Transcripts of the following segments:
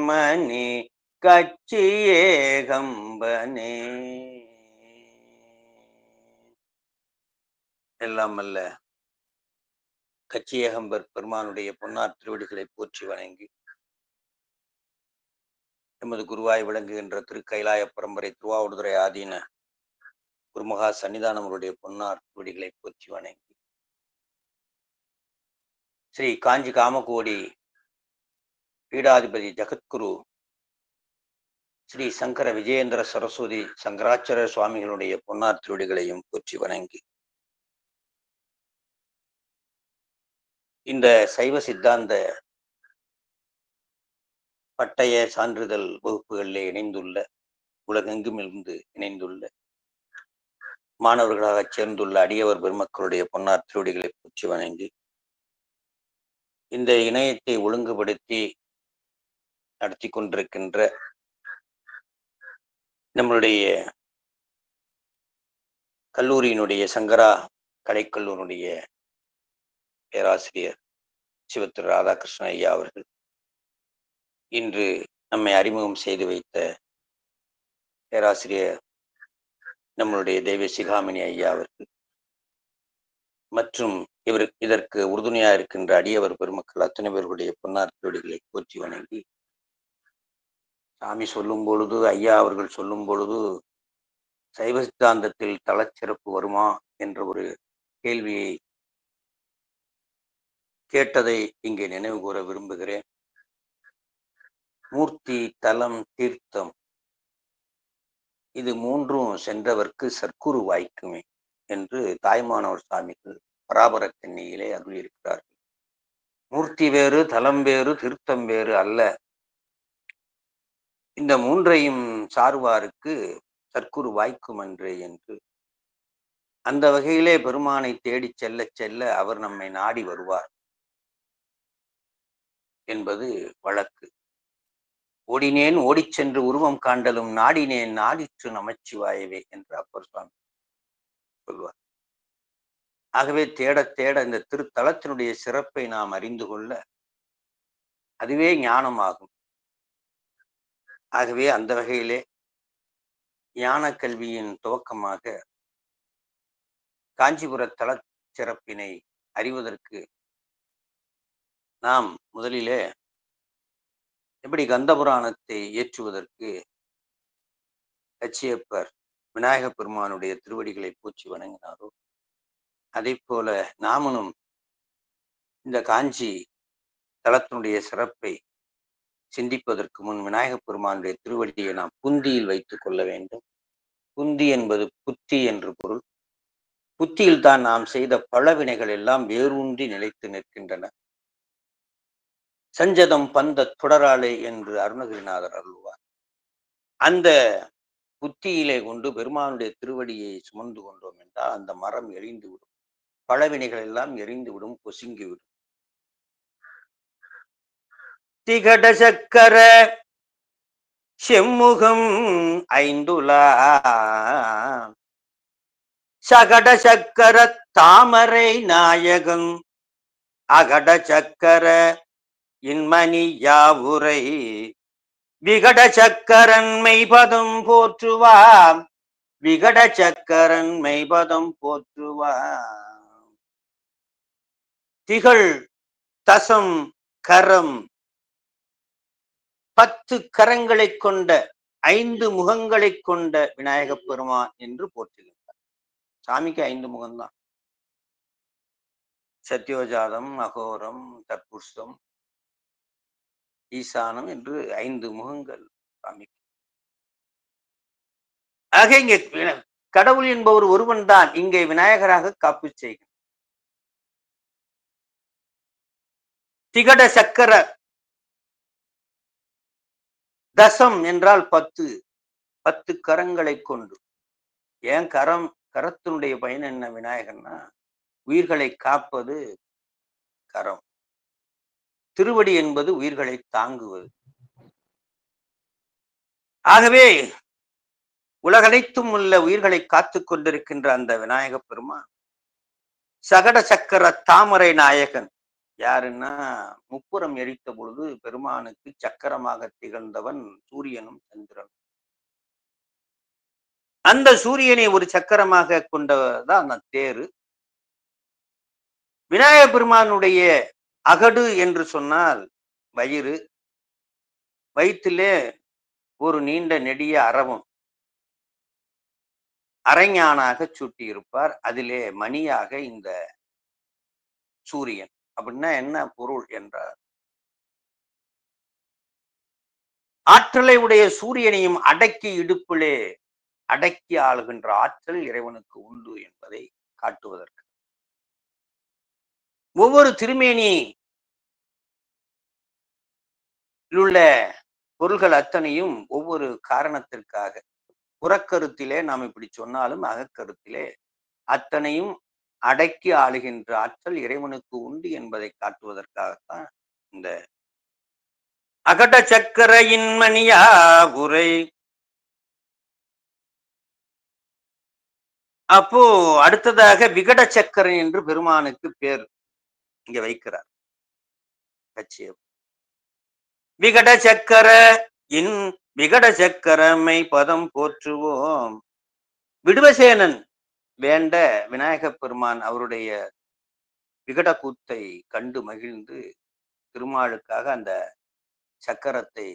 கண்மணி கச்சியே கம்பனே. எல்லாம் அல்ல கச்சியேகம்பர் பெருமானுடைய பொன்னார் திருவடிகளை போற்றி வணங்கி எமது குருவாய் விளங்குகின்ற திருக்கைலாய பரம்பரை திருவாவடுதுறை ஆதீன குருமகா சன்னிதானவருடைய பொன்னார் திருவடிகளை போற்றி வணங்கி ஸ்ரீ காஞ்சி காமகோடி பீடாதிபதி ஜகத்குரு ஸ்ரீ சங்கர விஜயேந்திர சரஸ்வதி சங்கராச்சாரிய சுவாமிகளுடைய பொன்னார் திருவடிகளையும் போற்றி வணங்கி இந்த சைவ சித்தாந்த பட்டய சான்றிதழ் வகுப்புகளிலே இணைந்துள்ள உலகெங்கும் இருந்து இணைந்துள்ள மாணவர்களாக சேர்ந்துள்ள அடியவர் பெருமக்களுடைய பொன்னார் திருவடிகளை போற்றி வணங்கி இந்த இணையத்தை ஒழுங்குபடுத்தி நடத்தி கொண்டிருக்கின்ற நம்மளுடைய கல்லூரியினுடைய சங்கரா கலைக்கல்லூரினுடைய பேராசிரியர் சிவத்திரு ராதாகிருஷ்ணன் ஐயா அவர்கள் இன்று நம்மை அறிமுகம் செய்து வைத்த பேராசிரியர் நம்மளுடைய தெய்வ சிகாமணி ஐயா அவர்கள் மற்றும் இதற்கு உறுதுணையா இருக்கின்ற அடியவர் பெருமக்கள் அத்தனை பேர்களுடைய பொன்னார் திருவடிகளை போற்றி வணங்கி சாமி சொல்லும் பொழுது ஐயா அவர்கள் சொல்லும் பொழுது சைவ சித்தாந்தத்தில் தலச்சிறப்பு வருமா என்ற ஒரு கேள்வியை கேட்டதை இங்கே நினைவு கூற விரும்புகிறேன். மூர்த்தி, தலம், தீர்த்தம் இது மூன்றும் சென்றவர்க்கு சற்குரு வாய்க்குமே என்று தாய்மானவர் சுவாமிகள் பராபர கண்ணியிலே அருளியிருக்கிறார்கள். மூர்த்தி வேறு, தலம் வேறு, தீர்த்தம் வேறு அல்ல. இந்த மூன்றையும் சார்வாருக்கு சற்குரு வாய்க்கும் அன்றே என்று அந்த வகையிலே பெருமானை தேடி செல்ல செல்ல அவர் நம்மை நாடி வருவார் என்பது வழக்கு. ஓடினேன் ஓடிச் சென்று உருவம் காண்டலும் நாடினேன் நாடிற்று நமச்சிவாயவே என்று அப்பர் சுவாமி சொல்வார். ஆகவே தேட தேட இந்த திருத்தலத்தினுடைய சிறப்பை நாம் அறிந்து கொள்ள அதுவே ஞானமாகும். ஆகவே அந்த வகையிலே ஞான கல்வியின் துவக்கமாக காஞ்சிபுர தல சிறப்பினை அறிவதற்கு நாம் முதலிலே எப்படி கந்தபுராணத்தை இயற்றுவதற்கு கச்சியப்பர் விநாயக பெருமானுடைய திருவடிகளை போற்றி வணங்கினாரோ அதே போல நாமனும் இந்த காஞ்சி தலத்தினுடைய சிறப்பை சிந்திப்பதற்கு முன் விநாயக பெருமானுடைய திருவடியை நாம் புந்தியில் வைத்துக் கொள்ள வேண்டும். புந்தி என்பது புத்தி என்று பொருள். புத்தியில் தான் நாம் செய்த பழவினைகள் எல்லாம் வேரூன்றி நிலைத்து நிற்கின்றன. சஞ்சதம் பந்த தொடராளே என்று அருணகிரிநாதர் அருள்வார். அந்த புத்தியிலே கொண்டு பெருமானுடைய திருவடியை சுமந்து கொண்டோம் என்றால் அந்த மரம் எரிந்து விடும், பழவினைகள் எல்லாம் எரிந்து விடும், பொசுங்கிவிடும். திகட சக்கர செம்முகம் ஐந்துலா சகட சக்கர தாமரை நாயகன் அகட சக்கர இன்மணி யாவுரை விகட சக்கரன் மெய்பதம் போற்றுவாம் விகட சக்கரன் மெய்பதம் போற்றுவாம். திகழ் தசம் கரம் 10 கரங்களை கொண்ட 5 முகங்களை கொண்ட விநாயக பெருமான் என்று போற்றுகின்றார். சாமிக்கு 5 முகம்தான். சத்யோஜாதம், அகோரம், தற்புருஷம், ஈசானம் என்று 5 முகங்கள் சாமிக்கு. ஆக இங்கே கடவுள் என்பவர் ஒருவன் தான் இங்கே விநாயகராக காப்பு செய்கிறார். திகட சக்கர தசம் என்றால் 10 கரங்களை கொண்டு. ஏன் கரத்தினுடைய பயன் என்ன விநாயகர்னா உயிர்களை காப்பது கரம். திருவடி என்பது உயிர்களை தாங்குவது. ஆகவே உலகனைத்தும் உள்ள உயிர்களை காத்து கொண்டிருக்கின்ற அந்த விநாயக பெருமான் சகட சக்கர தாமரை நாயகன். யாருன்னா முப்புறம் எரித்த பொழுது பெருமானுக்கு சக்கரமாக திகழ்ந்தவன் சூரியனும் சந்திரனும். அந்த சூரியனை ஒரு சக்கரமாக கொண்டதான் அந்த தேரு. விநாயக பெருமானுடைய அகடு என்று சொன்னால் வயிறு, வயிற்றிலே ஒரு நீண்ட நெடிய அரவம் அரைஞானாக சூட்டியிருப்பார். அதிலே மணியாக இந்த சூரியன். அப்படின்னா என்ன பொருள் என்றால், ஆற்றலை உடைய சூரியனையும் அடக்கி இடுப்பிலே அடக்கி ஆளுகின்ற ஆற்றல் இறைவனுக்கு உண்டு என்பதை காட்டுவதற்கு. ஒவ்வொரு திருமேனியில் உள்ள பொருள்கள் அத்தனையும் ஒவ்வொரு காரணத்திற்காக, புறக்கருத்திலே நாம் இப்படி சொன்னாலும் அகக்கருத்திலே அத்தனையும் அடக்கி ஆளுகின்ற ஆற்றல் இறைவனுக்கு உண்டு என்பதை காட்டுவதற்காகத்தான் இந்த அகட சக்கரையின் மணியா உரை. அப்போ அடுத்ததாக விகட சக்கரன் என்று பெருமானுக்கு பேர் இங்க வைக்கிறார். கட்சியம் விகட சக்கர இன் விகட சக்கரமை பதம் போற்றுவோம். விடுவசேனன் வேண்ட விநாயக பெருமான் அவருடைய விகட கூத்தை கண்டு மகிழ்ந்து திருமாலுக்காக அந்த சக்கரத்தை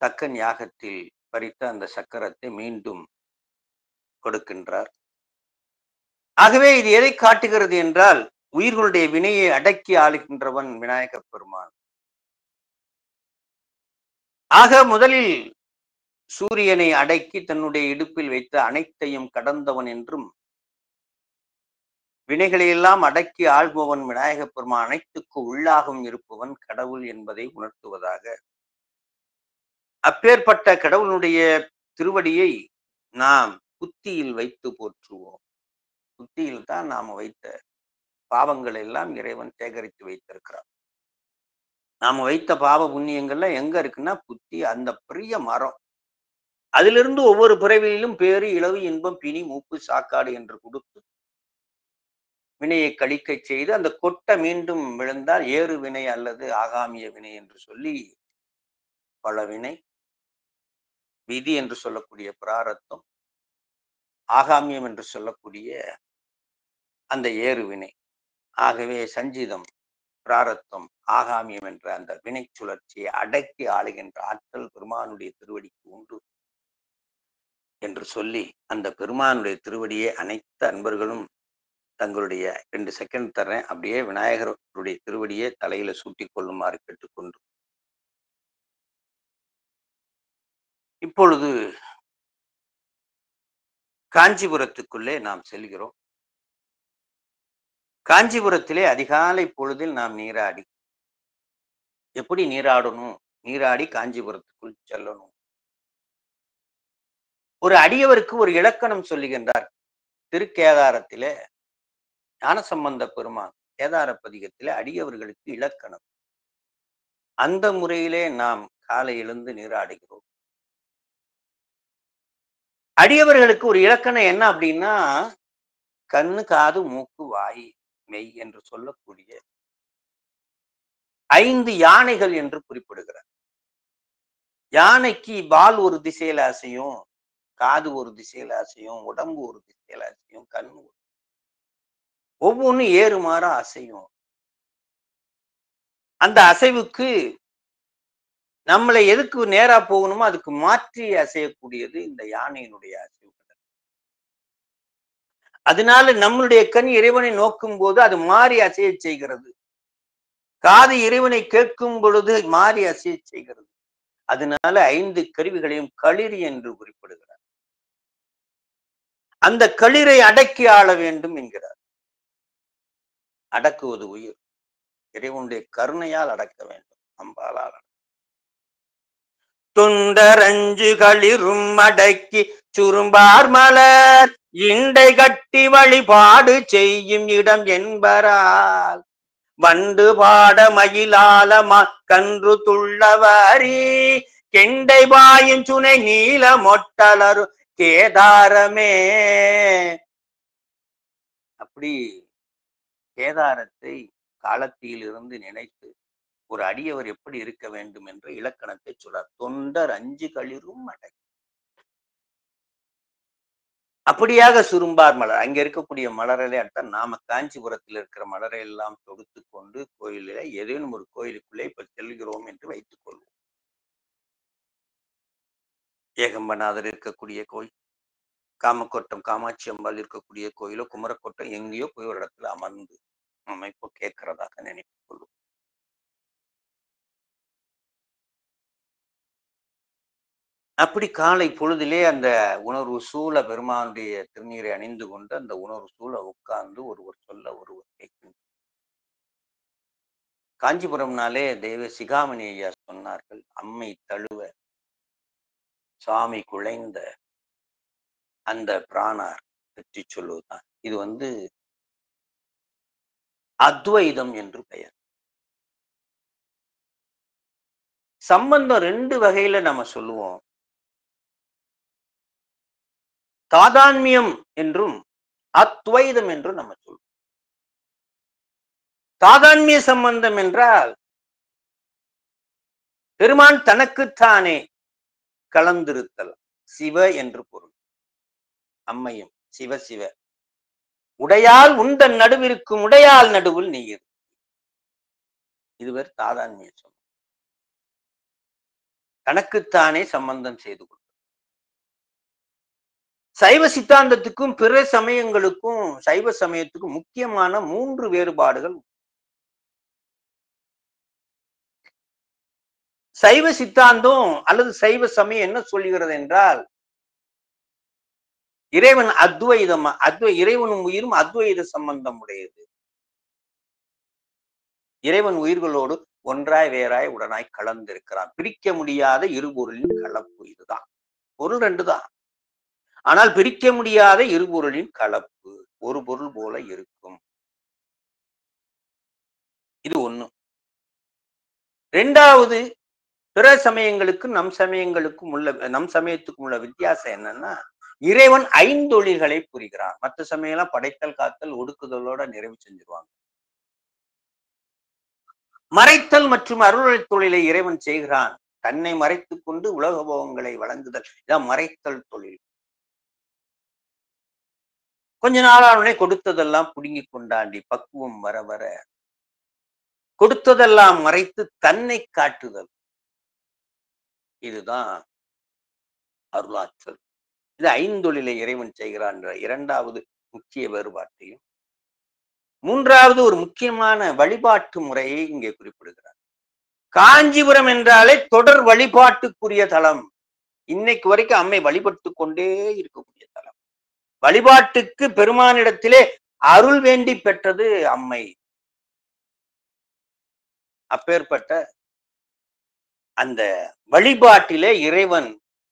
தக்கன் யாகத்தில் பறித்த அந்த சக்கரத்தை மீண்டும் கொடுக்கின்றார். ஆகவே இது எதை காட்டுகிறது என்றால், உயிர்களுடைய வினையை அடக்கி ஆளுகின்றவன் விநாயக பெருமான். ஆக முதலில் சூரியனை அடக்கி தன்னுடைய இடுப்பில் வைத்த அனைத்தையும் கடந்தவன் என்றும், வினைகளையெல்லாம் அடக்கி ஆள்பவன் விநாயக பெருமான், அனைத்துக்கு உள்ளாகவும் இருப்பவன் கடவுள் என்பதை உணர்த்துவதாக, அப்பேற்பட்ட கடவுளுடைய திருவடியை நாம் புத்தியில் வைத்து போற்றுவோம். புத்தியில் தான் நாம வைத்த பாவங்கள் எல்லாம் இறைவன் சேகரித்து வைத்திருக்கிறார். நாம வைத்த பாவ புண்ணியங்கள்லாம் எங்க இருக்குன்னா புத்தி, அந்த பெரிய மரம். அதிலிருந்து ஒவ்வொரு பிறவியிலும் பேரு, இளவு, இன்பம், பிணி, மூப்பு, சாக்காடு என்று கொடுத்து வினையை கழிக்க செய்து அந்த கொட்டை மீண்டும் விழுந்தால் ஏறு வினை அல்லது ஆகாமிய வினை என்று சொல்லி பல வினை, விதி என்று சொல்லக்கூடிய பிராரத்தம், ஆகாமியம் என்று சொல்லக்கூடிய அந்த ஏறு வினை. ஆகவே சஞ்சிதம், பிராரத்தம், ஆகாமியம் என்ற அந்த வினை சுழற்சியை அடக்கி ஆளுகின்ற ஆற்றல் பெருமானுடைய திருவடிக்கு உண்டு என்று சொல்லி, அந்த பெருமானுடைய திருவடியை அனைத்து அன்பர்களும் தங்களுடைய 2 செகண்ட் தர்றேன், அப்படியே விநாயகருடைய திருவடியை தலையில சூட்டிக் கொள்ளுமாறு கேட்டுக்கொண்டு, இப்பொழுது காஞ்சிபுரத்துக்குள்ளே நாம் செல்கிறோம். காஞ்சிபுரத்திலே அதிகாலை பொழுதில் நாம் நீராடி, எப்படி நீராடணும், நீராடி காஞ்சிபுரத்துக்குள் செல்லணும். ஒரு அடியவருக்கு ஒரு இலக்கணம் சொல்லுகின்றார். திருக்கேதாரத்திலே ஞானசம்பந்த பெருமான் கேதார பதிகத்திலே அடியவர்களுக்கு இலக்கணம். அந்த முறையிலே நாம் காலை எழுந்து நீராடுகிறோம். அடியவர்களுக்கு ஒரு இலக்கணம் என்ன அப்படின்னா, கண்ணு, காது, மூக்கு, வாய், மெய் என்று சொல்லக்கூடிய 5 யானைகள் என்று குறிப்பிடுகிறார். யானைக்கு வால் ஒரு திசையில அசையும், காது ஒரு திசையில அசையும், உடம்பு ஒரு திசையில அசையும், கண்ணு ஒவ்வொன்றும் ஏறுமாறா அசையும். அந்த அசைவுக்கு நம்மளை எதுக்கு நேரா போகணுமோ அதுக்கு மாற்றி அசையக்கூடியது இந்த யானையினுடைய அசைவு. அதனால நம்மளுடைய கண் இறைவனை நோக்கும் போது அது மாறி அசைய செய்கிறது. காது இறைவனை கேட்கும் பொழுது மாறி அசைய செய்கிறது. அதனால 5 கருவிகளையும் களிறு என்று குறிப்பிடுகிறார். அந்த களிரை அடக்கி ஆள வேண்டும் என்கிறார். அடக்குவது உயிர், இறைவனுடைய கருணையால் அடக்க வேண்டும், அம்பாலால். தொண்டரஞ்சு களிரும் அடக்கி சுரும்பார் மலர் இண்டை கட்டி வழிபாடு செய்யும் இடம் என்பரால் வண்டு பாட மயிலால கன்று துள்ளவரி கெண்டை பாயும் சுனை நீல மொட்டலரு கேதாரமே. அப்படி கேதாரத்தை காலத்திலிருந்து நினைத்து ஒரு அடியவர் எப்படி இருக்க வேண்டும் என்ற இலக்கணத்தை சொல்றார். தொண்டர் அஞ்சு களிரும் அடை. அப்படியாக சுரும்பார் மலர். அங்க இருக்கக்கூடிய மலரலை அடுத்த நாம காஞ்சிபுரத்தில் இருக்கிற மலரை எல்லாம் தொடுத்து கொண்டு கோயிலில ஏதேனும் ஒரு கோயிலுக்குள்ளே இப்ப செல்கிறோம் என்று வைத்துக் கொள்வோம். ஏகம்பநாதர் இருக்கக்கூடிய கோயில், காமக்கோட்டம் காமாட்சி அம்பாள் இருக்கக்கூடிய கோயிலோ, குமரக்கோட்டம் எங்கேயோ போய் ஒரு இடத்துல அமர்ந்து நம்ம இப்போ கேட்கிறதாக நினைத்துக் கொள்வோம். அப்படி காலை பொழுதிலே அந்த உணர்வு சூழ பெருமானுடைய திருநீரை அணிந்து கொண்டு அந்த உணர்வு சூழ உட்கார்ந்து ஒருவர் சொல்ல ஒருவர் கேட்கின்றனர். காஞ்சிபுரம்னாலே தெய்வ சிகாமணி ஐயா சொன்னார்கள், அம்மை தழுவ சுவாமி குழைந்த அந்த பிராணார் பற்றி சொல்லுவதுதான். இது அத்வைதம் என்று பெயர். சம்பந்தம் ரெண்டு வகையில நம்ம சொல்லுவோம். தாதான்மியம் என்றும் அத்வைதம் என்றும் நம்ம சொல்லுவோம். தாதான்மிய சம்பந்தம் என்றால் பெருமான் தனக்குத்தானே கலந்திருத்தல், சிவ என்று பொருள். அம்மையும் சிவ சிவ உடையால் உந்தன் நடுவிற்கும் உடையால் நடுவில் நீ இரு. இதுவர் தாதான்மிய சம்பந்தம். தனக்குத்தானே சம்பந்தம் செய்து கொள். சைவ சித்தாந்தத்துக்கும் பிற சமயங்களுக்கும் சைவ சமயத்துக்கும் முக்கியமான 3 வேறுபாடுகள். சைவ சித்தாந்தம் அல்லது சைவ சமயம் என்ன சொல்லுகிறது என்றால், இறைவன் அத்வைதம், இறைவனும் உயிரும் அத்வைத சம்பந்தம் உடையது. இறைவன் உயிர்களோடு ஒன்றாய் வேறாய் உடனாய் கலந்திருக்கிறான். பிரிக்க முடியாத இருபொருளின் கலப்பு. இதுதான் பொருள், 2 தான். ஆனால் பிரிக்க முடியாத இருபொருளின் கலப்பு, ஒரு பொருள் போல இருக்கும். இது ஒண்ணு. 2வது, பிற சமயங்களுக்கும் நம் சமயத்துக்கும் உள்ள வித்தியாசம் என்னன்னா, இறைவன் 5 தொழில்களை புரிகிறான். மற்ற சமயம் படைத்தல் காத்தல் ஒடுக்குதலோட நிறைவு செஞ்சிருவாங்க. மறைத்தல் மற்றும் அருளை தொழிலை இறைவன் செய்கிறான். தன்னை மறைத்துக் கொண்டு உலக போகங்களை வழங்குதல், இதான் மறைத்தல் தொழில். கொஞ்ச நாளானே கொடுத்ததெல்லாம் புடுங்கி கொண்டாண்டி பக்குவம் வர வர கொடுத்ததெல்லாம் மறைத்து தன்னை காட்டுதல், இதுதான் அருளாற்றல். இது 5 தொழிலை இறைவன் செய்கிறான் என்ற 2வது முக்கிய வேறுபாட்டையும், 3வது ஒரு முக்கியமான வழிபாட்டு முறையை இங்கே குறிப்பிடுகிறார். காஞ்சிபுரம் என்றாலே தொடர் வழிபாட்டுக்குரிய தலம். இன்னைக்கு வரைக்கும் அம்மை வழிபட்டு கொண்டே இருக்கக்கூடிய தலம். வழிபாட்டுக்கு பெருமானிடத்திலே அருள் வேண்டி பெற்றது அம்மை. அப்பேற்பட்ட அந்த வழிபாட்டிலே இறைவன்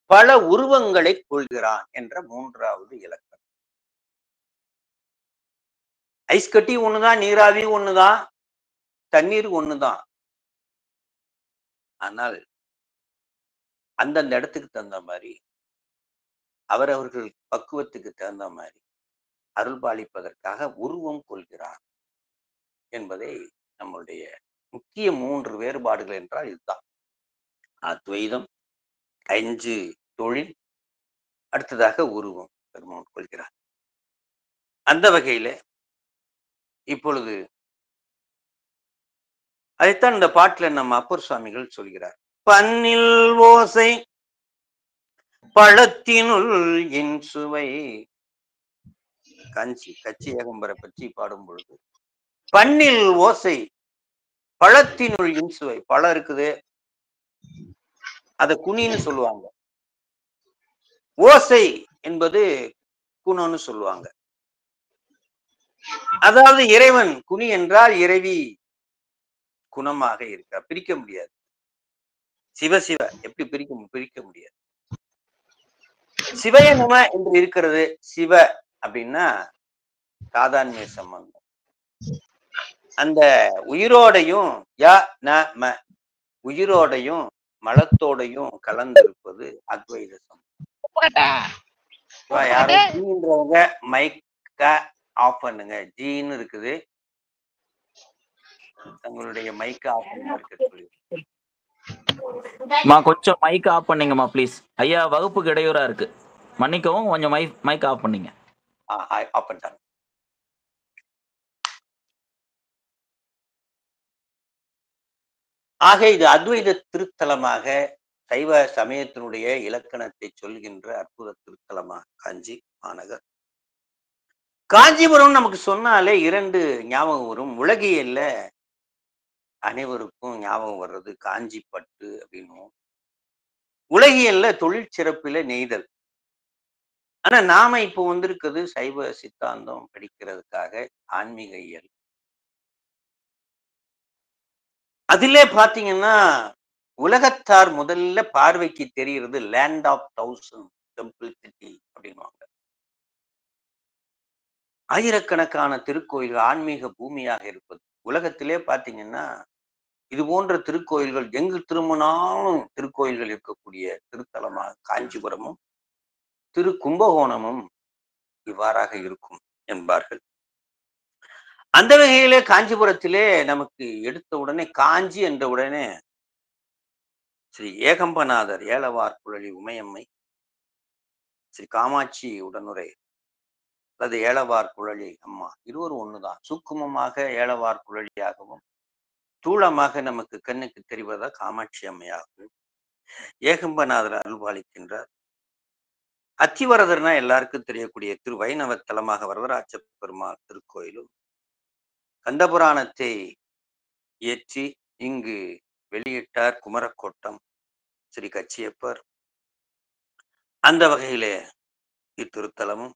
பல உருவங்களை கொள்கிறான் என்ற 3வது இலக்கணம். ஐஸ் கட்டி ஒண்ணுதான், நீராவி ஒண்ணுதான், தண்ணீர் ஒண்ணுதான். ஆனால் அந்தந்த இடத்துக்கு தகுந்த மாதிரி, அவரவர்கள் பக்குவத்துக்கு தகுந்த மாதிரி அருள் பாலிப்பதற்காக உருவம் கொள்கிறார் என்பதை நம்முடைய முக்கிய 3 வேறுபாடுகள் என்றால் இதுதான். அத்வைதம், 5 தொழில், அடுத்ததாக உருவம் பெருமான் கொள்கிறார். அந்த வகையில இப்பொழுது அதைத்தான் இந்த பாட்டுல நம்ம அப்பர் சுவாமிகள் சொல்கிறார். பன்னில் ஓசை பழத்தினுள் என் சுவை. கச்சி ஏகம்பரை பற்றி பாடும் பொழுது பன்னில் ஓசை பழத்தினுள் என் சுவை. பழம் இருக்குது, அத குனின்னு சொல்லுவாங்க. ஓசை என்பது குணம்னு சொல்லுவாங்க. அதாவது இறைவன் குனி என்றால் இறைவி குணமாக இருக்கா, பிரிக்க முடியாது. சிவ சிவ எப்படி பிரிக்க முடியாது. சிவய நம என்று இருக்கிறது. சிவ அப்படின்னா தாதான்மிய சம்பந்தம். அந்த உயிரோடையும் உயிரோடையும் மலத்தோடையும் கலந்திருப்பது அத்வைத சம்பந்தம். யாரும் ஜீன்றவங்க மைக்க ஆஃப் பண்ணுங்க. ஜீன்னு இருக்குது, தங்களுடைய மைக்க ஆஃப் பண்ணி இருக்க சொல்லி. கொஞ்சம் மைக் ஆஃப் பண்ணீங்கம்மா ப்ளீஸ். ஐயா வகுப்புக்கு இடையூறா இருக்கு. மன்னிக்கவும், கொஞ்சம் மைக் ஆஃப் பண்ணீங்க. ஆஃப் பண்ணிட்டாங்க. ஆக இது அத்வைத திருத்தலமாக சைவ சமயத்தினுடைய இலக்கணத்தை சொல்கின்ற அற்புத திருத்தலமாக காஞ்சி மாநகர். காஞ்சிபுரம் நமக்கு சொன்னாலே 2 ஞாபகம் வரும். உலகியல்ல அனைவருக்கும் ஞாபகம் வர்றது காஞ்சி பட்டு அப்படின்னும், உலகியல்ல தொழிற்சிறப்பில நெய்தல். ஆனா நாம இப்போ வந்திருக்கிறது சைவ சித்தாந்தம் படிக்கிறதுக்காக ஆன்மீக இயல். அதிலே பாத்தீங்கன்னா உலகத்தார் முதல்ல பார்வைக்கு தெரிகிறது லேண்ட் ஆஃப் 1000 டெம்பிள் சிட்டி அப்படின்வாங்க. ஆயிரக்கணக்கான திருக்கோயில்கள் ஆன்மீக பூமியாக இருப்பது. உலகத்திலே பாத்தீங்கன்னா இது போன்ற திருக்கோயில்கள் எங்கு திரும்பினாலும் திருக்கோயில்கள் இருக்கக்கூடிய திருத்தலமாக காஞ்சிபுரமும் திரு கும்பகோணமும் இவ்வாறாக இருக்கும் என்பார்கள். அந்த வகையிலே காஞ்சிபுரத்திலே நமக்கு எடுத்த உடனே காஞ்சி என்ற உடனே ஸ்ரீ ஏகம்பநாதர் ஏலவார் குழலி உமையம்மை, ஸ்ரீ காமாட்சி உடனுரை அல்லது ஏலவார் குழலி அம்மா இருவரும் ஒண்ணுதான். சூக்குமமாக ஏலவார் குழலியாகவும் தூளமாக நமக்கு கண்ணுக்கு தெரிவதா காமாட்சி அம்மையாகவும் ஏகம்பநாதர் அருள்பாலிக்கின்றார். அத்திவரதர்னா எல்லாருக்கும் தெரியக்கூடிய திரு வைணவ தலமாக வரதராஜ பெருமாள் திருக்கோயிலும் கந்தபுராணத்தை இயற்றி இங்கு வெளியிட்டார் குமரக்கோட்டம் ஸ்ரீ கச்சியப்பர். அந்த வகையிலே இத்திருத்தலமும்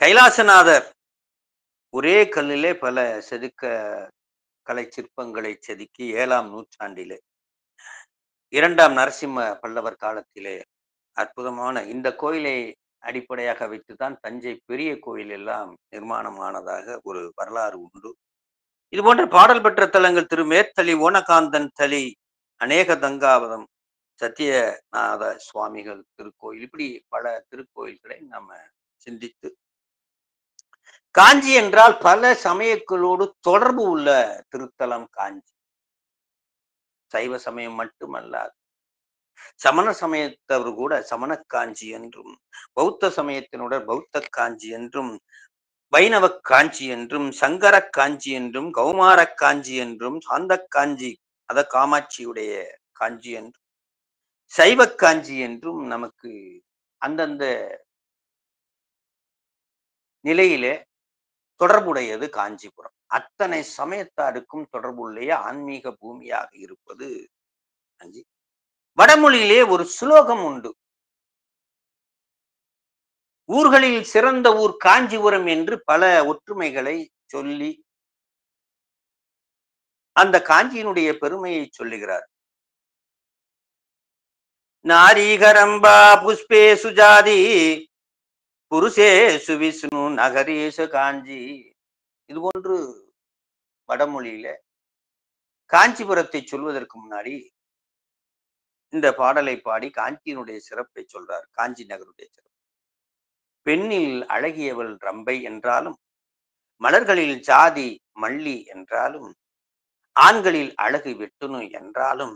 கைலாசநாதர் ஒரே கல்லிலே பல செதுக்க கலை சிற்பங்களை செதுக்கி 7ஆம் நூற்றாண்டிலே 2ஆம் நரசிம்ம பல்லவர் காலத்திலே அற்புதமான இந்த கோயிலை அடிப்படையாக வைத்துதான் தஞ்சை பெரிய கோயில் எல்லாம் நிர்மாணமானதாக ஒரு வரலாறு உண்டு. இது போன்ற பாடல் பெற்ற தலங்கள் திரு மேத்தலி ஓனகாந்தன் தலி அநேக தங்காவதம் சத்தியநாத சுவாமிகள் திருக்கோயில், இப்படி பல திருக்கோயில்களை நம்ம சிந்தித்து காஞ்சி என்றால் பல சமயங்களோடு தொடர்பு உள்ள திருத்தலம் காஞ்சி. சைவ சமயம் மட்டுமல்லாது சமண சமயத்தவர் கூட சமண காஞ்சி என்றும், பௌத்த சமயத்தினுடன் பௌத்த காஞ்சி என்றும், வைணவ காஞ்சி என்றும், சங்கர காஞ்சி என்றும், கௌமார காஞ்சி என்றும், சாந்த காஞ்சி அத காமாட்சியுடைய காஞ்சி என்றும், சைவ காஞ்சி என்றும் நமக்கு அந்தந்த நிலையிலே தொடர்புடையது காஞ்சிபுரம். அத்தனை சமயத்தாருக்கும் தொடர்புடைய ஆன்மீக பூமியாக இருப்பது காஞ்சி. வடமொழியிலே ஒரு சுலோகம் உண்டு. ஊர்களில் சிறந்த ஊர் காஞ்சிபுரம் என்று பல ஒற்றுமைகளை சொல்லி அந்த காஞ்சியினுடைய பெருமையை சொல்லுகிறார். நாரீகரம்பா புஷ்பே சுஜாதி புருஷேசு விஷ்ணு நகரேசு காஞ்சி. இது போன்று வடமொழியில காஞ்சிபுரத்தை சொல்வதற்கு முன்னாடி இந்த பாடலை பாடி காஞ்சியினுடைய சிறப்பை சொல்றார். காஞ்சி நகருடைய சிறப்பு. பெண்ணில் அழகியவள் ரம்பை என்றாலும், மலர்களில் ஜாதி மல்லி என்றாலும், ஆண்களில் அழகு வெட்டுணு என்றாலும்,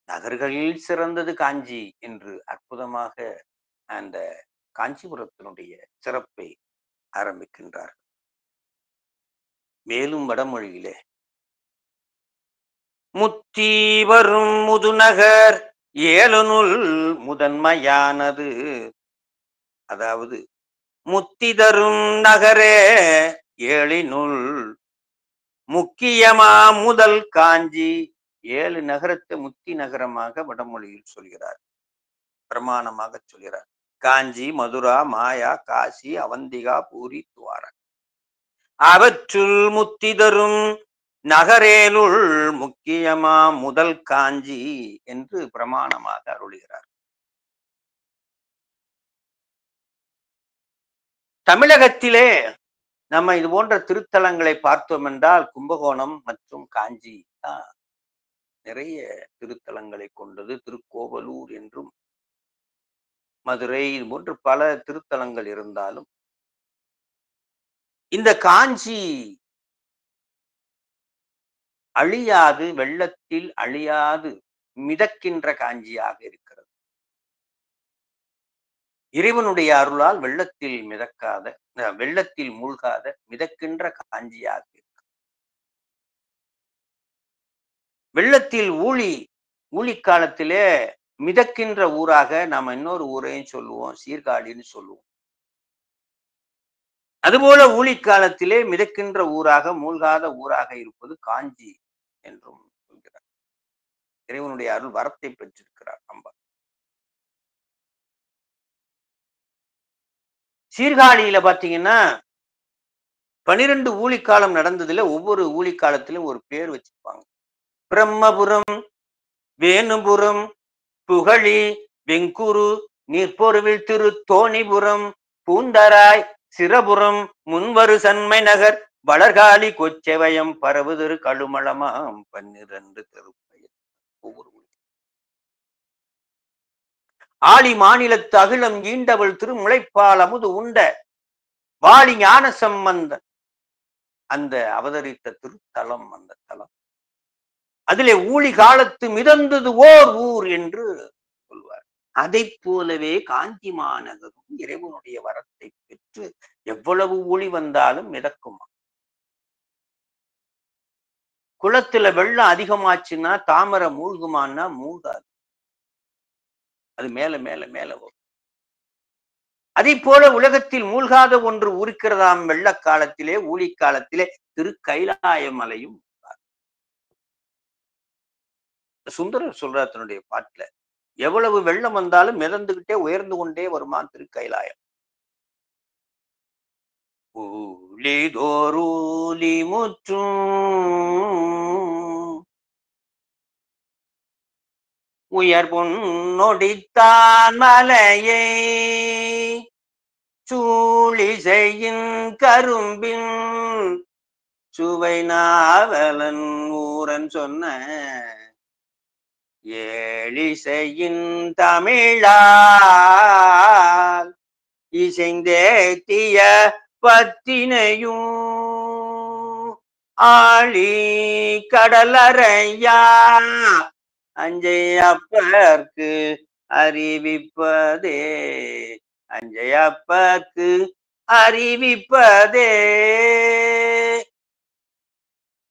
நகர்களில் சிறந்தது காஞ்சி என்று அற்புதமாக அந்த காஞ்சிபுரத்தினுடைய சிறப்பை ஆரம்பிக்கின்றார். மேலும் வடமொழியிலே முத்தி வரும் முதுநகர் ஏழுனுள் முதன்மையானது, அதாவது முத்தி தரும் நகரே ஏழினுள் முக்கியமா முதல் காஞ்சி. 7 நகரத்தை முத்தி நகரமாக வடமொழியில் சொல்கிறார், பிரமாணமாக சொல்கிறார். காஞ்சி, மதுரா, மாயா, காசி, அவந்திகா, பூரி, துவாரா. அவற்றுள் முத்தி தரும் நகரேனுள் முக்கியமா முதல் காஞ்சி என்று பிரமாணமாக அருளுகிறார். தமிழகத்திலே நம்ம இது போன்ற திருத்தலங்களை பார்த்தோம் என்றால் கும்பகோணம் மற்றும் காஞ்சி தான் நிறைய திருத்தலங்களை கொண்டது. திருக்கோவலூர் என்றும் மதுரை இது போன்று பல திருத்தலங்கள் இருந்தாலும் இந்த காஞ்சி அழியாது, வெள்ளத்தில் அழியாது மிதக்கின்ற காஞ்சியாக இருக்கிறது. இறைவனுடைய அருளால் வெள்ளத்தில் மிதக்காத, வெள்ளத்தில் மூழ்காத மிதக்கின்ற காஞ்சியாக இருக்கு. வெள்ளத்தில் ஊழி காலத்திலே மிதக்கின்ற ஊராக நாம இன்னொரு ஊரையும் சொல்லுவோம், சீர்காழின்னு சொல்லுவோம். அதுபோல ஊழி காலத்திலே மிதக்கின்ற ஊராக, மூழ்காத ஊராக இருப்பது காஞ்சி என்றும் சொல்கிறார். இறைவனுடைய அருள் வரத்தை பெற்றிருக்கிறார் அம்பாள். சீர்காழியில பாத்தீங்கன்னா 12 ஊழிக்காலம் நடந்ததுல ஒவ்வொரு ஊழிக்காலத்திலும் ஒரு பேர் வச்சிருப்பாங்க. பிரம்மபுரம், வேணுபுரம், புகழி, வெங்குரு, நீர்ப்பொருவில் திரு தோணிபுரம், பூந்தராய், சிரபுரம், முன்வரு சன்மை நகர், வளர்காலி, கொச்சவயம், பரவுதிரு கழுமளமாம் 12 திருப்பெயர். ஒவ்வொரு ஆளி மாநிலத்து அகிலம் ஈண்டவள் திருமுளைப்பால் அமுது உண்ட வாளி ஞான சம்பந்தன் அந்த அவதரித்த திருத்தலம், அந்த தலம். அதிலே ஊழி காலத்து மிதந்தது ஓர் ஊர் என்று சொல்வார். அதை போலவே காஞ்சி மாநகரும் இறைவனுடைய வரத்தை பெற்று எவ்வளவு ஊழி வந்தாலும் மிதக்குமா. குளத்துல வெள்ளம் அதிகமாச்சுன்னா தாமரை மூழ்குமான்னா மூழ்காது. அது மேல மேல மேல வரும். அதை போல உலகத்தில் மூழ்காத ஒன்று இருக்கிறதாம் வெள்ள காலத்திலே, ஊழி காலத்திலே திரு கைலாய மலையும். சுந்தரர் சொல்றார் தன்னுடைய பாட்டுல, எவ்வளவு வெள்ளம் வந்தாலும் மிதந்துகிட்டே உயர்ந்து கொண்டே வருமா திரு கைலாயம். ஊழிதோரூலி முற்றும் உயர் பொன்னொடித்தான் மலையை சூழிசையின் கரும்பின் சுவை நாவலன் ஊரன் சொன்ன ஏழிசையின் தமிழால் இசைந்தேத்திய பத்தினையும் ஆழி கடலறையா அஞ்சையப்பர்க்கு அறிவிப்பதே, அஞ்சையப்பர்க்கு அறிவிப்பதே.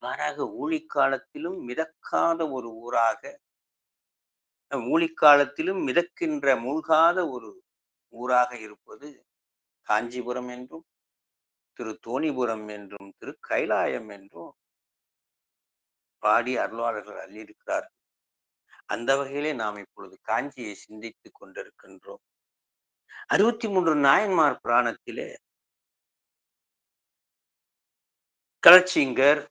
மாறாக ஊழிக்காலத்திலும் மிதக்காத ஒரு ஊராக, ஊழிக்காலத்திலும் மிதக்கின்ற மூழ்காத ஒரு ஊராக இருப்பது காஞ்சிபுரம் என்றும், திரு தோணிபுரம் என்றும், திரு கைலாயம் என்றும் பாடி அருளாளர்கள் அள்ளியிருக்கிறார்கள். அந்த வகையிலே நாம் இப்பொழுது காஞ்சியை சிந்தித்துக் கொண்டிருக்கின்றோம். 63 நாயன்மார் புராணத்திலே களச்சிங்கர்,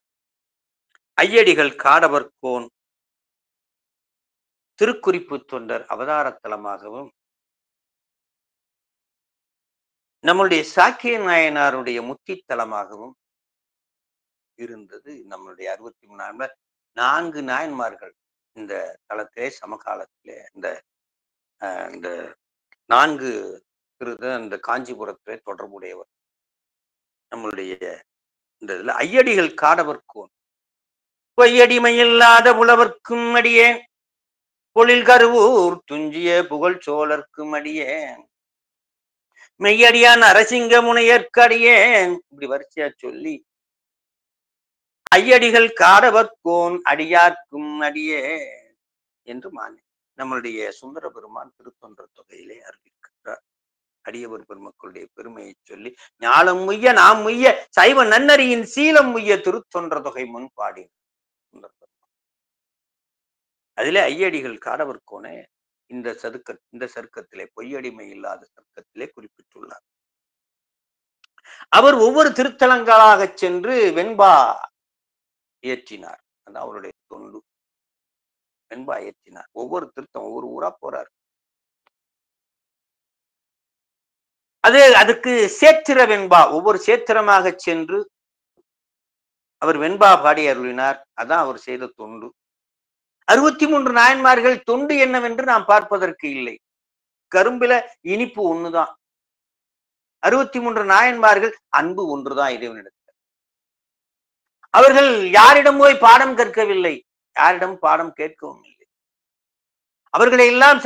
ஐயடிகள் காடவர்கோன், திருக்குறிப்பு தொண்டர் அவதாரத்தலமாகவும், நம்முடைய சாக்கிய நாயனாருடைய முத்தித்தலமாகவும் இருந்தது. நம்மளுடைய 63 4 நாயன்மார்கள் இந்த தலத்திலே சமகாலத்திலே இந்த 4 அந்த காஞ்சிபுரத்திலே தொடர்புடையவர். நம்மளுடைய இந்த இதுல ஐயடிகள் காடவர்கோன், பொய்யடிமையில்லாத புலவர்க்கும் அடியேன், பொழில் கருவூர் துஞ்சிய புகழ் சோழர்க்கும் அடியேன், மெய்யடியான் அரசிங்க முனையற்கடியேன், இப்படி வரிசையா சொல்லி ஐயடிகள் காடவர்கோன் அடியார்க்கும் அடியே என்று நம்மளுடைய சுந்தர பெருமான் திருத்தொன்ற தொகையிலே அறிவிக்கின்றார். அடியவர் பெருமக்களுடைய பெருமையை சொல்லி ஞாலம் முய்ய நாம் முய்ய சைவ நன்னறியின் சீலம் முய்ய திருத்தொன்ற தொகை முன் பாடி சுந்தர பெருமான். அதிலே ஐயடிகள் காடவர்கோனே இந்த சருக்கத்திலே, பொய்யடிமை இல்லாத சருக்கத்திலே குறிப்பிட்டுள்ளார். அவர் ஒவ்வொரு திருத்தலங்களாக சென்று வெண்பா ஏற்றினார். அதான் அவருடைய தொண்டு. வெண்பா ஏற்றினார். ஒவ்வொரு திருத்தம் ஒவ்வொரு ஊரா போறார். அதுக்கு சேத்திர வெண்பா, ஒவ்வொரு சேத்திரமாக சென்று அவர் வெண்பா பாடி அருளினார். அதான் அவர் செய்த தொண்டு. 63 நாயன்மார்கள் தொண்டு என்னவென்று நாம் பார்ப்பதற்கு இல்லை. கரும்பில இனிப்பு ஒண்ணுதான். 63 நாயன்மார்கள் அன்பு ஒன்றுதான் இறைவனிடத்தில். அவர்கள் யாரிடம் போய் பாடம் கற்கவில்லை, யாரிடம் பாடம் கேட்கவும் இல்லை. அவர்களை எல்லாம்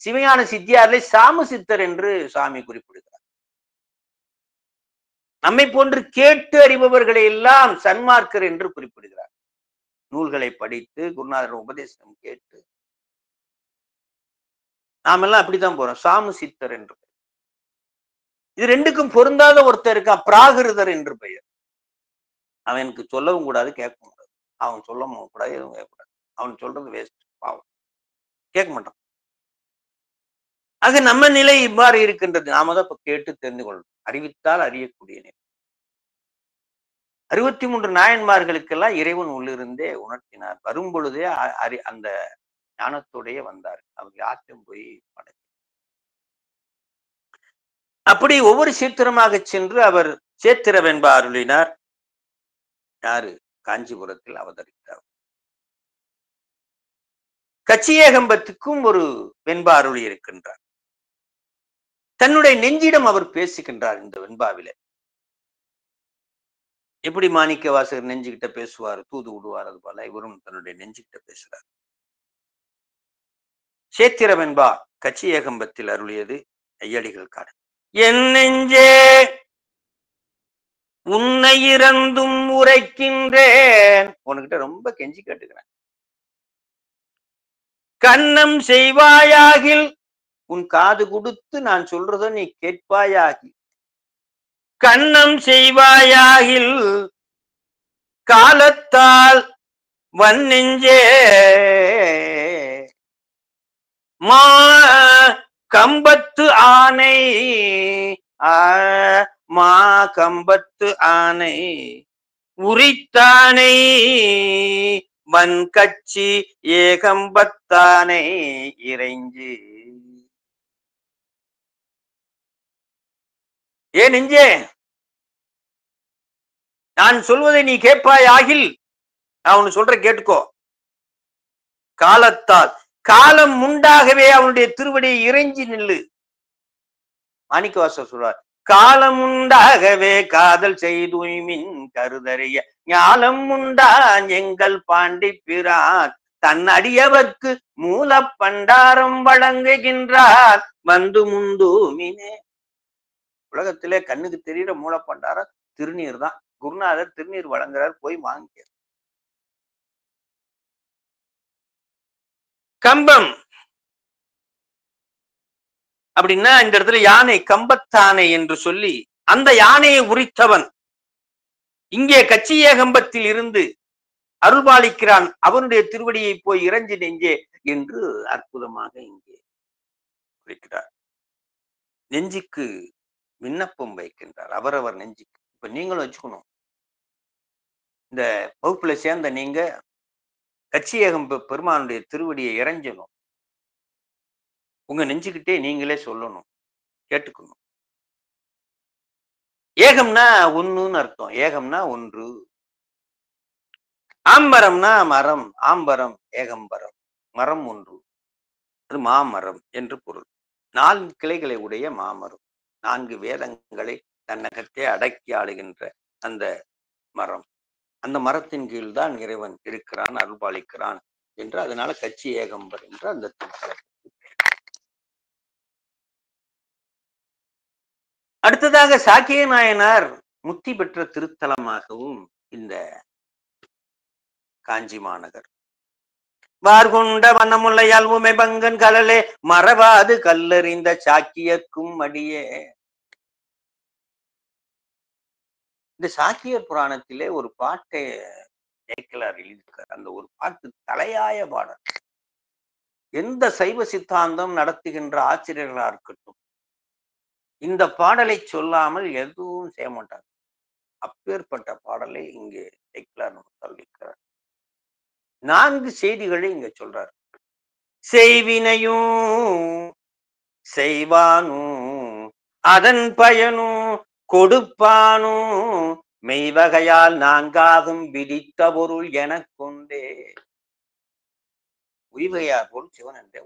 சிவஞான சித்தியாரிலே சாமு சித்தர் என்று சாமி குறிப்பிடுகிறார். நம்மை போன்று கேட்டு அறிபவர்களை எல்லாம் சன்மார்க்கர் என்று குறிப்பிடுகிறார். நூல்களை படித்து குருநாதர் உபதேசம் கேட்டு நாம எல்லாம் அப்படித்தான் போறோம். சாமு சித்தர் என்று பெயர். இது ரெண்டுக்கும் பொருந்தாத ஒருத்தர் இருக்கான், பிராகிருதர் என்று பெயர். அவனுக்கு சொல்லவும் கூடாது, கேட்கவும் கூடாது. அவன் சொல்லவும் கூடாது, எதுவும் கேட்கக்கூடாது. அவன் சொல்றது வேஸ்ட், பாவம், கேட்க மாட்டான். ஆக நம்ம நிலை இவ்வாறு இருக்கின்றது. நாம தான் இப்ப கேட்டு தெரிந்து கொள்ளணும். அறிவித்தால் அறியக்கூடிய நிலை. 63 நாயன்மார்களுக்கெல்லாம் இறைவன் உள்ளிருந்தே உணர்த்தினார். வரும் பொழுதே அந்த ஞானத்தோடையே வந்தார். அவங்க யார்ட்டும் போய் படகு. அப்படி ஒவ்வொரு சீத்திரமாக சென்று அவர் சேத்திர வெண்பா அருளினார். யாரு? காஞ்சிபுரத்தில் அவதரித்தார். கச்சியேகம்பத்துக்கும் ஒரு வெண்பா அருளி இருக்கின்றார். தன்னுடைய நெஞ்சிடம் அவர் பேசுகின்றார். இந்த வெண்பாவில எப்படி மாணிக்க வாசகர் நெஞ்சுகிட்ட பேசுவார், தூது விடுவார், அது போல இவரும் தன்னுடைய நெஞ்சுகிட்ட பேசுறார். சேத்திர வெண்பா கச்சியேகம்பத்தில் அருளியது ஐயடிகள் காடு. என் நெஞ்சே உன்னை இறந்தும் உரைக்கின்றேன். உனக்கிட்ட ரொம்ப கெஞ்சி கேட்டுக்கிறேன். கண்ணம் செய்வாயாகில், உன் காது கொடுத்து நான் சொல்றத நீ கேட்பாயாகி. கண்ணம் செய்வாயாகில் காலத்தால் வன்னெஞ்சே மா கம்பத்து ஆனை, மா கம்பத்து ஆனை உரித்தானை வன்கட்சி ஏகம்பத்தானை இறைஞ்சு. ஏன் நெஞ்சே, நான் சொல்வதை நீ கேட்பாய் ஆகில், நான் உன்னை சொல்ற கேட்டுக்கோ. காலத்தால், காலம் உண்டாகவே அவனுடைய திருவடியை இறைஞ்சி நில்லு. மாணிக்கவாசகர் சொல்றார், காலம் உண்டாகவே காதல் செய்துமின் கருதறிய ஞாலம் உண்டான் எங்கள் பாண்டி பிரான் தன் அடியவர்க்கு மூல பண்டாரம் வழங்குகின்றார் வந்து முந்துமினே. உலகத்திலே கண்ணுக்கு தெரிகிற மூல பண்டாரம் திருநீர் தான். குருநாதர் திருநீர் வழங்குறார், போய் வாங்க. கம்பம் அப்படின்னா இந்த இடத்துல யானை, கம்பத்தானை என்று சொல்லி அந்த யானையை உரித்தவன் இங்கே கச்சியேகம்பத்தில் இருந்து அருள்பாலிக்கிறான். அவனுடைய திருவடியை போய் இறைஞ்சி நெஞ்சே என்று அற்புதமாக இங்கே குறிக்கிறார். நெஞ்சுக்கு விண்ணப்பம் வைக்கின்றார், அவரவர் நெஞ்சுக்கு. இப்ப நீங்களும் வச்சுக்கணும். இந்த வகுப்புல சேர்ந்த நீங்க கச்சியேகம்ப பெருமானுடைய திருவடியை இறைஞ்சணும். உங்க நெஞ்சுக்கிட்டே நீங்களே சொல்லணும், கேட்டுக்கணும். ஏகம்னா ஒண்ணுன்னு அர்த்தம். ஏகம்னா ஒன்று. ஆம்பரம்னா மரம். ஆம்பரம் ஏகம்பரம், மரம் ஒன்று, அது மாமரம் என்று பொருள். 4 கிளைகளை உடைய மாமரம், 4 வேதங்களை தன்னகத்தே அடக்கி ஆளுகின்ற அந்த மரம். அந்த மரத்தின் கீழ் தான் இறைவன் இருக்கிறான், அருள்பாலிக்கிறான் என்று. அதனால கச்சி ஏகம்பர் என்று அந்த திருத்தலத்துக்கு. அடுத்ததாக சாக்கிய நாயனார் முத்தி பெற்ற திருத்தலமாகவும் இந்த காஞ்சி மாநகர். வார்கொண்ட வண்ணமுல்லையால் உமை பங்கன் கலலே மறவாது கல்லறிந்த சாக்கியர்க்கும் அடியே. இந்த சாக்கியர் புராணத்திலே ஒரு பாட்டை சேக்கிழார் எழுதியிருக்கார். அந்த ஒரு பாட்டு தலையாய பாடல். எந்த சைவ சித்தாந்தம் நடத்துகின்ற ஆசிரியர்களா இருக்கட்டும், இந்த பாடலை சொல்லாமல் எதுவும் செய்ய மாட்டாங்க. அப்பேற்பட்ட பாடலை இங்கே சேக்கிழார் சொல்லியிருக்கிறார். 4 செய்திகளை இங்க சொல்றார். செய்வினையும் செய்வானும் அதன் பயனும் கொடுப்பானும் மெய்வகையால் 4ஆகும் விதித்த பொருள் என கொண்டே. உய்வகையார் போல் சிவன் என்றே.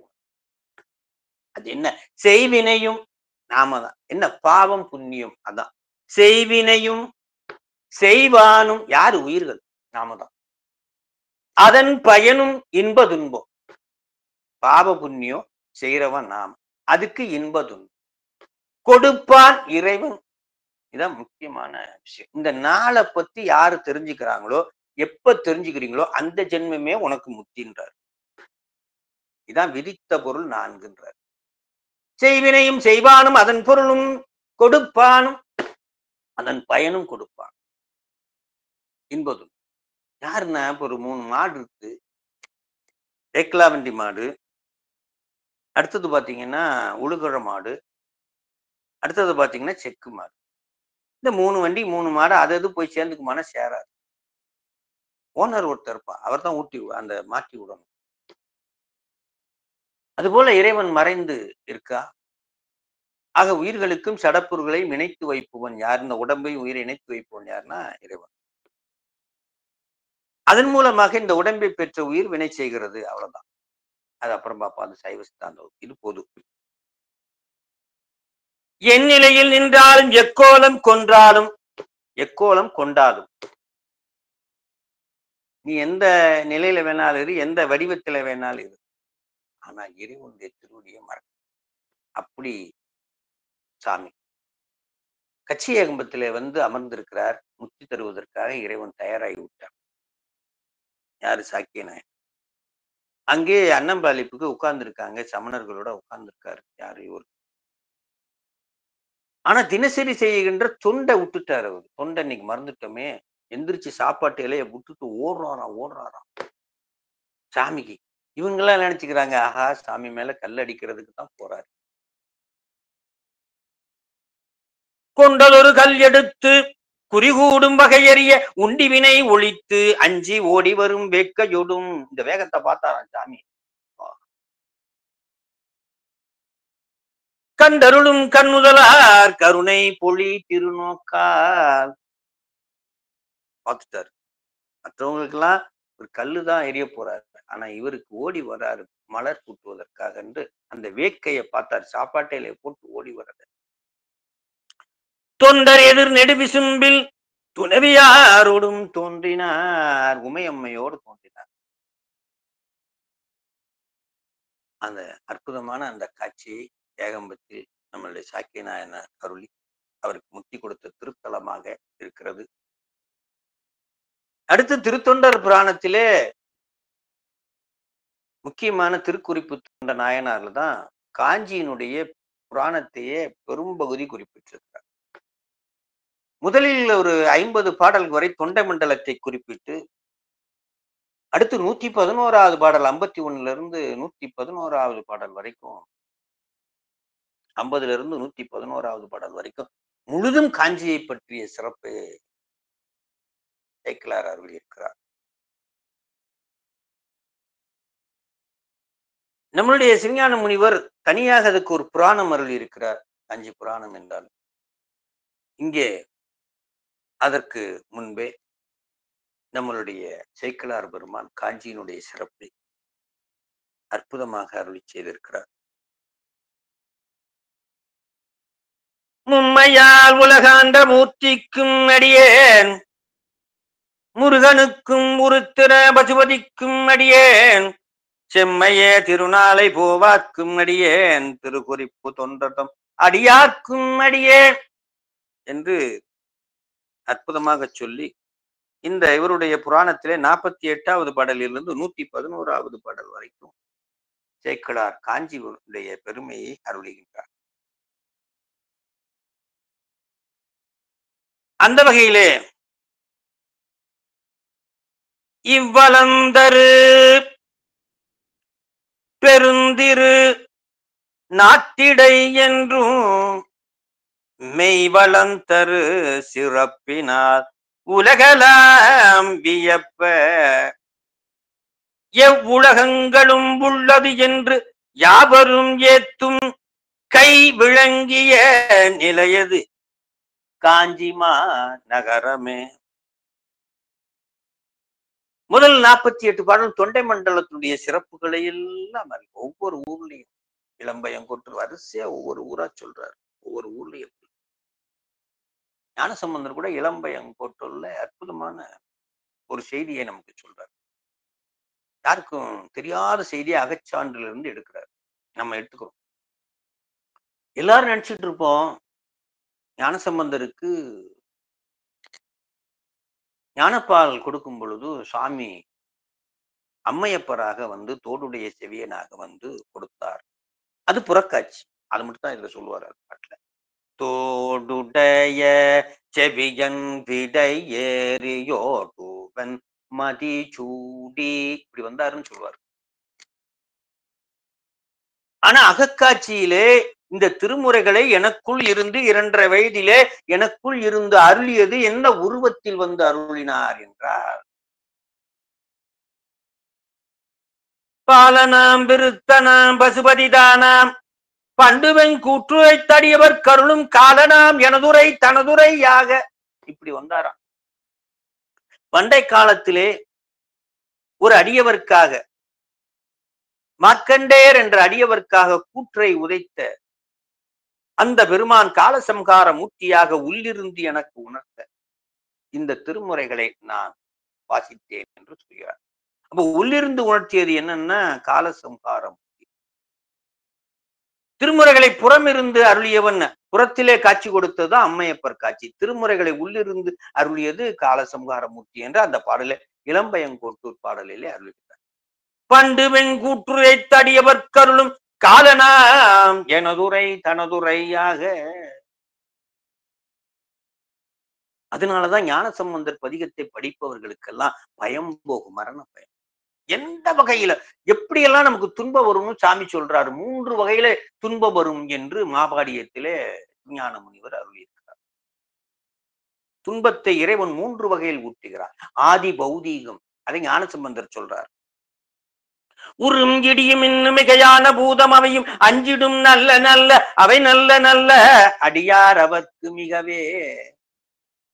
அது என்ன? செய்வினையும் நாம தான். என்ன? பாவம் புண்ணியம். அதான் செய்வினையும் செய்வானும். யாரு? உயிர்கள். நாம தான். அதன் பயனும் இன்ப துன்பம். பாவ புண்ணியம் செய்யறவன் நாம. அதுக்கு இன்ப துன்பம் கொடுப்பான் இறைவன். இதான் முக்கியமான விஷயம். இந்த நாளை பத்தி யாரு தெரிஞ்சுக்கிறாங்களோ, எப்ப தெரிஞ்சுக்கிறீங்களோ அந்த ஜென்மமே உனக்கு முத்தின்றார். இதான் விதித்த பொருள் 4ன்றார். செய்வினையும் செய்வானும் அதன் பொருளும் கொடுப்பானும் அதன் பயனும் கொடுப்பான். இன்பதும் யாருன்னா இப்ப ஒரு 3 மாடு இருக்கு. தேக்கலாவண்டி மாடு, அடுத்தது பாத்தீங்கன்னா உழுகுற மாடு, அடுத்தது பாத்தீங்கன்னா செக்கு மாடு. இந்த 3 வண்டி 3 மாடு அது போய் சேர்ந்துக்குமான சேராது. ஓனர் ஒருத்தர் இருப்பான். அவர் தான் ஊட்டி அந்த மாட்டி விடணும். அதுபோல இறைவன் மறைந்து இருக்கா. ஆக உயிர்களுக்கும் சடப்பொருள்களையும் இணைத்து வைப்பவன் யார்? இந்த உடம்பையும் உயிரை இணைத்து வைப்பவன் யாருன்னா இறைவன். அதன் மூலமாக இந்த உடம்பை பெற்ற உயிர் வினை செய்கிறது. அவ்வளவுதான். அது அப்புறம் பார்ப்போம். அது சைவ சித்தாந்தம். இது பொது. என் நிலையில் நின்றாலும் எக்கோலம் கொன்றாலும் எக்கோலம் கொண்டாலும் நீ எந்த நிலையில வேணாலும் இரு, எந்த வடிவத்துல வேணாலும் இரு, ஆனா இறைவனுடைய திருவடியை மறக்க. அப்படி சாமி கட்சி ஏகம்பத்திலே வந்து அமர்ந்திருக்கிறார். முத்தி தருவதற்காக இறைவன் தயாராகி விட்டார். யாரு? சாக்கிய நாயன். அங்கே அன்னம்பாளிப்புக்கு உட்கார்ந்து இருக்காங்க. சமணர்களோட உட்கார்ந்து இருக்காரு. யாரு? இவர். ஆனா தினசரி செய்கின்ற தொண்டை விட்டுட்டாரு. அவர் தொண்டை இன்னைக்கு மறந்துட்டோமே, எந்திரிச்சு சாப்பாட்டு இலைய விட்டுட்டு ஓடுறாராம் சாமிக்கு. இவங்க எல்லாம் நினைச்சுக்கிறாங்க, ஆஹா சாமி மேல கல் அடிக்கிறதுக்கு தான் போறாரு. கொண்டதொரு கல் எடுத்து குறிகூடும் வகையறிய உண்டி வினை ஒழித்து அஞ்சி ஓடி வரும் வேக்கையொடும். இந்த வேகத்தை பார்த்தாராம் சாமி. கண்டருளும் கண்ணுதலார் கருணை பொழி திருநோக்கால் பார்த்துட்டாரு. மற்றவங்களுக்கு எல்லாம் ஒரு கல்லுதான் எரிய போறாரு. ஆனா இவருக்கு ஓடி வராரு மலர் கூட்டுவதற்காக என்று அந்த வேக்கையை பார்த்தார். சாப்பாட்டையில போட்டு ஓடி வர்றாரு. தொண்டர் எதிர் நெடுவிசும்பில் துணவியாரோடும் தோன்றினார். உமையம்மையோடு தோன்றினார். அந்த அற்புதமான அந்த காட்சியை ஏகம்பத்தில் நம்மளுடைய சாக்கிய நாயனார் அருளி அவருக்கு முத்தி கொடுத்த திருத்தலமாக இருக்கிறது. அடுத்து திருத்தொண்டர் புராணத்திலே முக்கியமான திருக்குறிப்பு தொண்ட நாயனார்ல தான் காஞ்சியினுடைய புராணத்தையே பெரும்பகுதி குறிப்பிட்டிருக்கிறார். முதலில் ஒரு 50 பாடல் வரை தொண்டை மண்டலத்தை குறிப்பிட்டு, அடுத்து 111வது பாடல் 51ல இருந்து 111வது பாடல் வரைக்கும், 50ல இருந்து 111வது பாடல் வரைக்கும் முழுதும் காஞ்சியை பற்றிய சிறப்பை சேக்கிழார் அருளி இருக்கிறார். நம்மளுடைய சிவஞான முனிவர் தனியாக அதுக்கு ஒரு புராணம் அருளி இருக்கிறார். காஞ்சி புராணம் என்றால் இங்கே அதற்கு முன்பே நம்மளுடைய சேக்கிழார் பெருமான் காஞ்சியினுடைய சிறப்பை அற்புதமாக அருளி செய்திருக்கிறார். மும்மையால் உலகாண்ட மூர்த்திக்கும் அடியேன், முருகனுக்கும் உருத்திர பசுபதிக்கும் அடியேன், செம்மையே திருநாளை போவாக்கும் அடியேன், திருக்குறிப்பு தொண்டர்தம் அடியார்க்கும் அடியேன் என்று அற்புதமாக சொல்லி இந்த இவருடைய புராணத்திலே 48வது பாடலிலிருந்து 111வது பாடல் வரைக்கும் சேக்கிழார் காஞ்சியுடைய பெருமையை அருளுகின்றார். அந்த வகையிலே இவ்வளந்தரு பெருந்திரு நாட்டிடை என்றும் மெய்வளந்தரு சிறப்பினார் உலகலாம் வியப்ப எவ்வுலகங்களும் உள்ளது என்று யாவரும் ஏத்தும் கை விளங்கிய நிலையது காஞ்சிமா நகரமே. முதல் 48 பாடல் தொண்டை மண்டலத்துடைய சிறப்புகளை எல்லாம் ஒவ்வொரு ஊர்லயும் இளம்பயங்கொற்று வரிசையா ஒவ்வொரு ஊரா சொல்றாரு. ஒவ்வொரு ஊர்லயும் ஞானசம்பந்தர் கூட இளம்பயங்கொற்றுள்ள அற்புதமான ஒரு செய்தியை நமக்கு சொல்றார். யாருக்கும் தெரியாத செய்தியை அகச்சான்றிலிருந்து எடுக்கிறார். நம்ம எடுத்துக்கிறோம். எல்லாரும் நினைச்சிட்டு இருப்போம் ஞானசம்பந்தருக்கு ஞானப்பால் கொடுக்கும் பொழுது சுவாமி அம்மையப்பராக வந்து தோடுடைய செவியனாக வந்து கொடுத்தார். அது புறக்காட்சி. அது மட்டும் தான் இதுல சொல்லுவார் அது பாட்டுல. தோடுடைய செவியன் விடை ஏறியோடுவன் மதி சூடி இப்படி வந்தாருன்னு சொல்லுவார். ஆனா அகக்காட்சியிலே இந்த திருமுறைகளை எனக்குள் இருந்து 2.5 வயதிலே எனக்குள் இருந்து அருளியது என்ன உருவத்தில் வந்து அருளினார் என்றார். பாலனாம் விருத்தனாம் பசுபதிதானாம் பண்டுவன் கூற்றுரை தடியவர் கருளும் காலனாம் எனதுரை தனதுரையாக இப்படி வந்தாராம். பண்டை காலத்திலே ஒரு அடியவர்க்காக மார்க்கண்டேயர் என்ற அடியவர்க்காக கூற்றை உதைத்த அந்த பெருமான் காலசம்ஹார மூர்த்தியாக உள்ளிருந்து எனக்கு உணர்த்த இந்த திருமுறைகளை நான் வாசித்தேன் என்று சொல்கிறார். அப்ப உள்ளிருந்து உணர்த்தியது என்னன்னா காலசம்ஹாரம். திருமுறைகளை புறமிருந்து அருளியவன் புறத்திலே காட்சி கொடுத்தது அம்மையப்பர் காட்சி. திருமுறைகளை உள்ளிருந்து அருளியது காலசம்ஹார மூர்த்தி என்று அந்த பாடலை இளம்பயங்கோட்டூர் பாடலிலே அருளினார். பண்டு வெங்கூற்றுரை தடியவர் கருளும் காலனாம் எனதுரை தனதுரையாக. அதனாலதான் ஞானசம்பந்தர் பதிகத்தை படிப்பவர்களுக்கெல்லாம் பயம் போகும், மரண பயம். எந்த வகையில எப்படியெல்லாம் நமக்கு துன்பம் வரும்னு சாமி சொல்றாரு. 3 வகையில துன்பம் வரும் என்று மாபாடியத்திலே ஞான முனிவர் அருளியிருக்கிறார். துன்பத்தை இறைவன் 3 வகையில் ஊட்டுகிறார். ஆதி பௌதீகம், அதை ஞானசம்பந்தர் சொல்றார். உறும் இடியும் இன்னும் மிகையான பூதம் அவையும் அஞ்சிடும் நல்ல நல்ல அவை நல்ல நல்ல அடியார் அவர்க்கு மிகவே.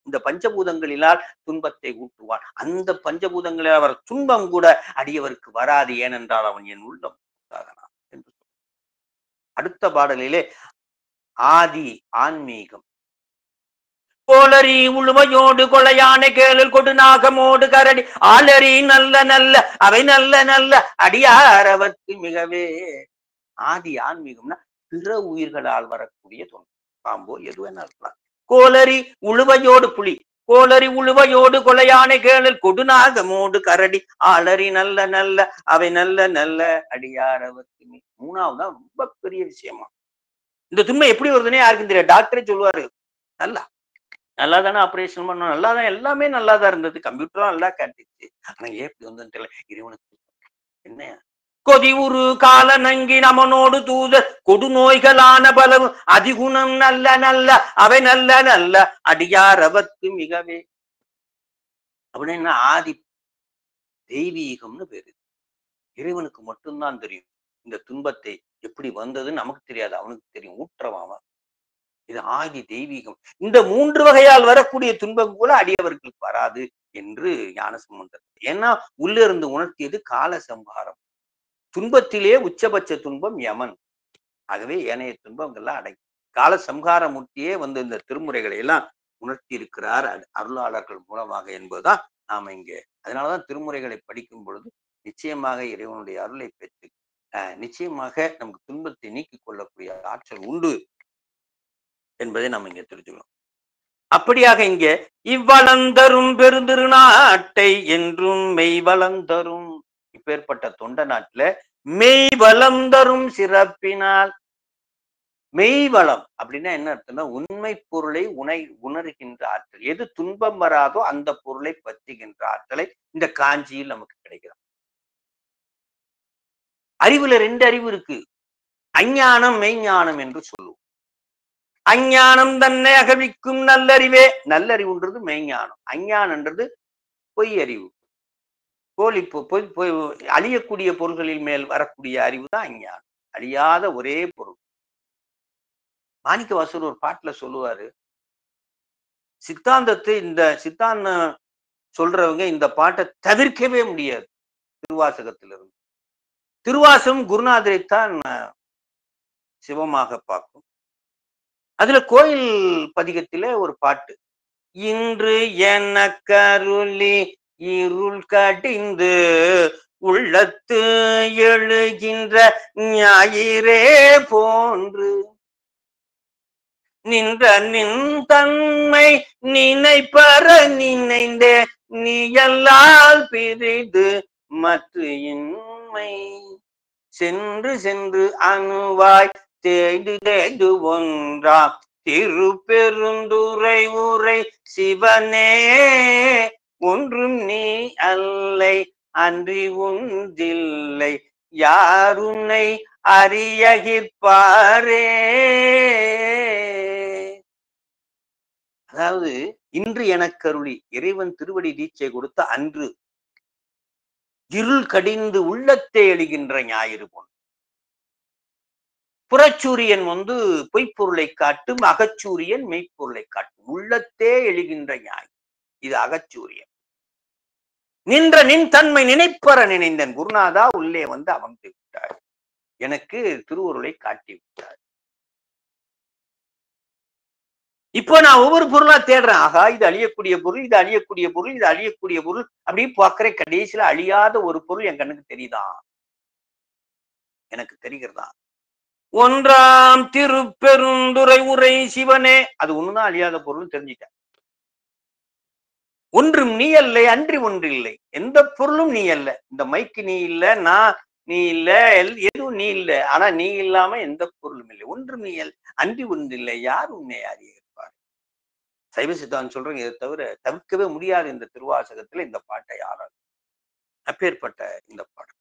இந்த பஞ்சபூதங்களினால் துன்பத்தை ஊட்டுவான். அந்த பஞ்சபூதங்களில் அவர் துன்பம் கூட அடியவருக்கு வராது, ஏனென்றால் அவன் என் உள்ளம் என்று. அடுத்த பாடலிலே ஆதி ஆன்மீகம். கோளரி உழுவையோடு கொலையான கேளில் கொடு நாகமோடு கரடி ஆளரி நல்ல நல்ல அவை நல்ல நல்ல அடியார் அவர்க்கு மிகவே. ஆதி ஆன்மீகம்னா பிற உயிர்களால் வரக்கூடிய தொண்டு. பாம்போ எது வேணா இருக்கலாம். கோளரி உழுவையோடு புலி, கோளரி உழுவையோடு கொலையான கேளில் கொடுநாகமோடு கரடி ஆளரி நல்ல நல்ல அவை நல்ல நல்ல அடியார் அவர்க்கு. 3வது தான் ரொம்ப பெரிய விஷயமா. இந்த துன்பம் எப்படி வருதுன்னே யாருக்கும் தெரியாது. டாக்டரே சொல்லுவாரு நல்லா தானே ஆபரேஷன் பண்ணோம், நல்லா தான், எல்லாமே நல்லா தான் இருந்தது, கம்ப்யூட்டரும் நல்லா காட்டுச்சு, ஆனா எப்படி வந்து தெரியல. இறைவனுக்கு என்ன கொதி உரு கால நங்கி நமனோடு தூத கொடுநோய்களான பலவு அதிகுணம் நல்ல நல்ல அவை நல்ல நல்ல அடியார் அவர்க்கு மிகவே. அப்படின்னா ஆதி தெய்வீகம்னு பேரு. இறைவனுக்கு மட்டும்தான் தெரியும் இந்த துன்பத்தை எப்படி வந்தது, நமக்கு தெரியாது, அவனுக்கு தெரியும், ஊற்றவான். இது ஆதி தெய்வீகம். இந்த 3 வகையால் வரக்கூடிய துன்பம் கூட அடியவர்களுக்கு வராது என்று ஞானசம்பந்தர். ஏன்னா உள்ள இருந்து உணர்த்தியது காலசம்ஹாரம். துன்பத்திலே உச்சபட்ச துன்பம் யமன். ஆகவே ஏனைய துன்பங்கள்லாம் அடங்கி காலசம்ஹார மூர்த்தியே வந்து இந்த திருமுறைகளை எல்லாம் உணர்த்தி இருக்கிறார் அருளாளர்கள் மூலமாக என்பதுதான் நாம இங்கே. அதனாலதான் திருமுறைகளை படிக்கும் பொழுது நிச்சயமாக இறைவனுடைய அருளை பெற்று நிச்சயமாக நமக்கு துன்பத்தை நீக்கிக் கொள்ளக்கூடிய ஆற்றல் உண்டு என்பதை நம்ம இங்க தெரிஞ்சுக்கணும். அப்படியாக இங்க இவ்வளந்தரும் பெருந்திருநாட்டை என்றும் மெய் வளந்தரும். இப்பேற்பட்ட தொண்ட நாட்டுல மெய் வளம் தரும் சிறப்பினால். மெய் வளம் அப்படின்னா என்ன அர்த்தம்னா உண்மை பொருளை உணர்கின்ற ஆற்றல். எது துன்பம் வராதோ அந்த பொருளை பற்றுகின்ற ஆற்றலை இந்த காஞ்சியில் நமக்கு கிடைக்கிறது. அறிவுல 2 அறிவு இருக்கு. அஞ்ஞானம் மெய்ஞானம் என்று சொல்லுவோம். அஞ்ஞானம் தன்னை அகவிக்கும் நல்லறிவே. நல்லறிவுன்றது மெய்ஞானம். அஞ்ஞானன்றது பொய் அறிவு. அழியக்கூடிய பொருள்களின் மேல் வரக்கூடிய அறிவு தான் அஞ்ஞானம். அழியாத ஒரே பொருள். மாணிக்கவாசகர் ஒரு பாட்டுல சொல்லுவாரு, சித்தாந்தத்தை இந்த சித்தாந்தம் சொல்றவங்க இந்த பாட்டை தவிர்க்கவே முடியாது. திருவாசகத்திலிருந்து திருவாசகம் குருநாதரைத்தான் சிவமாக பார்க்கும். அதுல கோயில் பதிகத்திலே ஒரு பாட்டு, இன்று என கருளி இருள் கடிந்து உள்ளத்து எழுகின்ற ஞாயிறே போன்று நின்ற நின் தன்மை நினைப்பற நினைந்தே நீயல்லால் பிரிது மற்ற இன்மை சென்று சென்று அணுவாய் தேடு தேடு ஒன்றாம் திருப்பெருந்துறை உரை சிவனே ஒன்றும் நீ அல்லை அன்றி ஒன்றில்லை யாருன்னை அறியகிற்பாரே. அதாவது இன்று எனக்கருளி இறைவன் திருவடி தீட்சை கொடுத்த அன்று இருள் கடிந்து உள்ளத்தே எழுகின்ற ஞாயிறு போன். புறச்சூரியன் பொய்ப்பொருளை காட்டும், அகச்சூரியன் மெய்ப்பொருளை காட்டும். உள்ளத்தே எழுகின்ற ஞாயிறு இது அகச்சூரியன். நின்ற நின் தன்மை நினைப்பற நினைந்தன் குருநாதா உள்ளே அமர்ந்து விட்டார், எனக்கு திருவருளை காட்டி விட்டார். இப்போ நான் ஒவ்வொரு பொருளா தேடுறேன். ஆகா, இது அழியக்கூடிய பொருள், இது அழியக்கூடிய பொருள், இது அழியக்கூடிய பொருள் அப்படி பார்க்கிற கடைசியில அழியாத ஒரு பொருள் என் கண்ணுக்கு தெரியுதா, எனக்கு தெரிகிறதா. ஒன்றாம் திருப்பெருந்துறை உரை சிவனே, அது ஒண்ணுதான் அழியாத பொருள் தெரிஞ்சிட்டேன். ஒன்றும் நீ அல்ல அன்றி ஒன்றில்லை, எந்த பொருளும் நீ அல்ல. இந்த மைக்கு நீ இல்ல, நான் நீ இல்ல, எதுவும் நீ இல்ல. ஆனா நீ இல்லாம எந்த பொருளும் இல்லை. ஒன்றும் நீ அல்ல அன்றி ஒன்றில்லை யார் உன்னை அறியிருப்பார். சைவ சித்தாந்தம் சொல்றேன். இதை தவிர தவிர்க்கவே முடியாது இந்த திருவாசகத்துல இந்த பாட்டை யாரால். அப்பேற்பட்ட இந்த பாடல்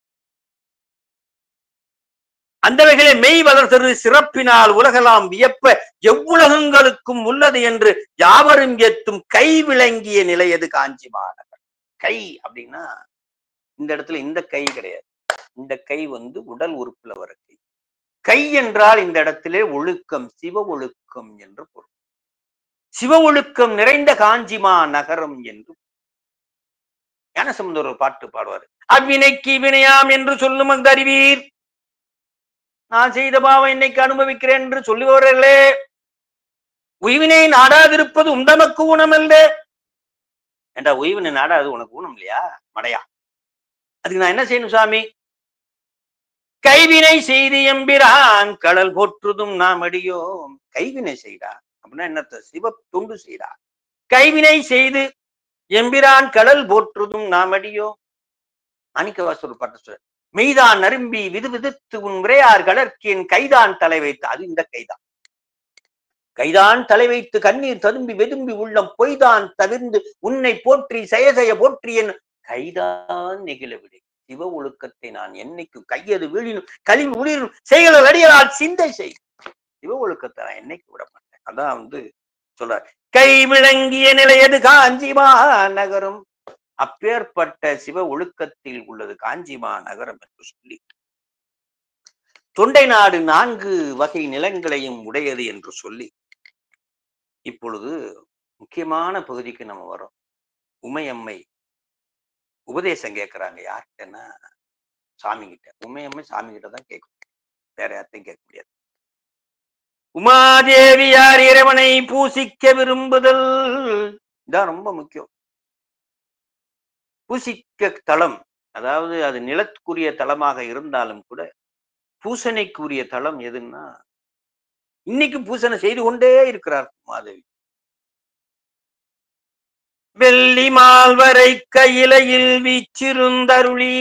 அந்த வகையிலே மெய் வளர்த்தரு சிறப்பினால் உலகலாம் வியப்ப எவ்வுலகங்களுக்கும் உள்ளது என்று யாவரும் ஏத்தும் கை விளங்கிய நிலையது காஞ்சி மாநகர். கை அப்படின்னா இந்த இடத்துல இந்த கை கிடையாது. இந்த கை உடல் உறுப்புல வர கை. கை என்றால் இந்த இடத்திலே ஒழுக்கம், சிவ ஒழுக்கம் என்று பொருள். சிவ ஒழுக்கம் நிறைந்த காஞ்சிமா நகரம் என்று ஞானசம்பந்தர் ஒரு பாட்டு பாடுவார். அவ்வினைக்கு வினையாம் என்று சொல்லும் அந்த அறிவீர், நான் செய்த பாவம் இன்னைக்கு அனுபவிக்கிறேன் என்று சொல்லுபவர்களே, உய்வினை நாடாதிருப்பது உண்டமக்கு ஊனமல்ல என்றா. உய்வினை நாடாது உனக்கு ஊனம் இல்லையா மடையா? அதுக்கு நான் என்ன செய்யணும் சாமி? கைவினை செய்து எம்பிரான் கடல் போற்றுதும் நாம் அடியோம். கைவினை செய்தா அப்படின்னா என்னத்த? சிவ தொண்டு செய்தா. கைவினை செய்து எம்பிரான் கடல் போற்றுதும் நாம் அடியோம். மாணிக்கவாசகர் பாட்டு சொல்ற, மெய்தான் நரும்பி விது விதித்து உன் உரையார் கடற்கின் கைதான் தலை வைத்து. அது இந்த கைதான். கைதான் தலை வைத்து கண்ணீர் ததும்பி வெதும்பி உள்ளம் பொய்தான் தவிர்ந்து உன்னை போற்றி செயசெய போற்றி என் கைதான் நெகிழ விடு. சிவ ஒழுக்கத்தை நான் என்னைக்கும் கையது வீழினும் கழிவு உளிரும் செய்கள் அடியால் சிந்தை செய். சிவ ஒழுக்கத்தை நான் என்னைக்கு விட மாட்டேன். அதான் சொல்றார், கை விளங்கிய நிலையது காஞ்சிமா நகரம். அப்பேற்பட்ட சிவ ஒழுக்கத்தில் உள்ளது காஞ்சிமா நகரம் என்று சொல்லி, தொண்டை நாடு 4 வகை நிலங்களையும் உடையது என்று சொல்லி, இப்பொழுது முக்கியமான பகுதிக்கு நம்ம வரோம். உமையம்மை உபதேசம் கேட்கிறாங்க. யார்கிட்டன்னா சாமி கிட்ட. உமையம்மை சாமி கிட்ட தான் கேட்கும், வேற யார்த்தையும் கேட்க முடியாது. உமாதேவியார் இறைவனை பூசிக்க விரும்புதல், இதான் ரொம்ப முக்கியம். பூசிக்க தலம், அதாவது அது நிலத்துக்குரிய தலமாக இருந்தாலும் கூட பூசணைக்குரிய தலம் எதுன்னா, இன்னைக்கு பூசணை செய்து கொண்டே இருக்கிறார் மாதேவி. வெள்ளி மால்வரை கையிலையில் வீச்சிருந்தருளி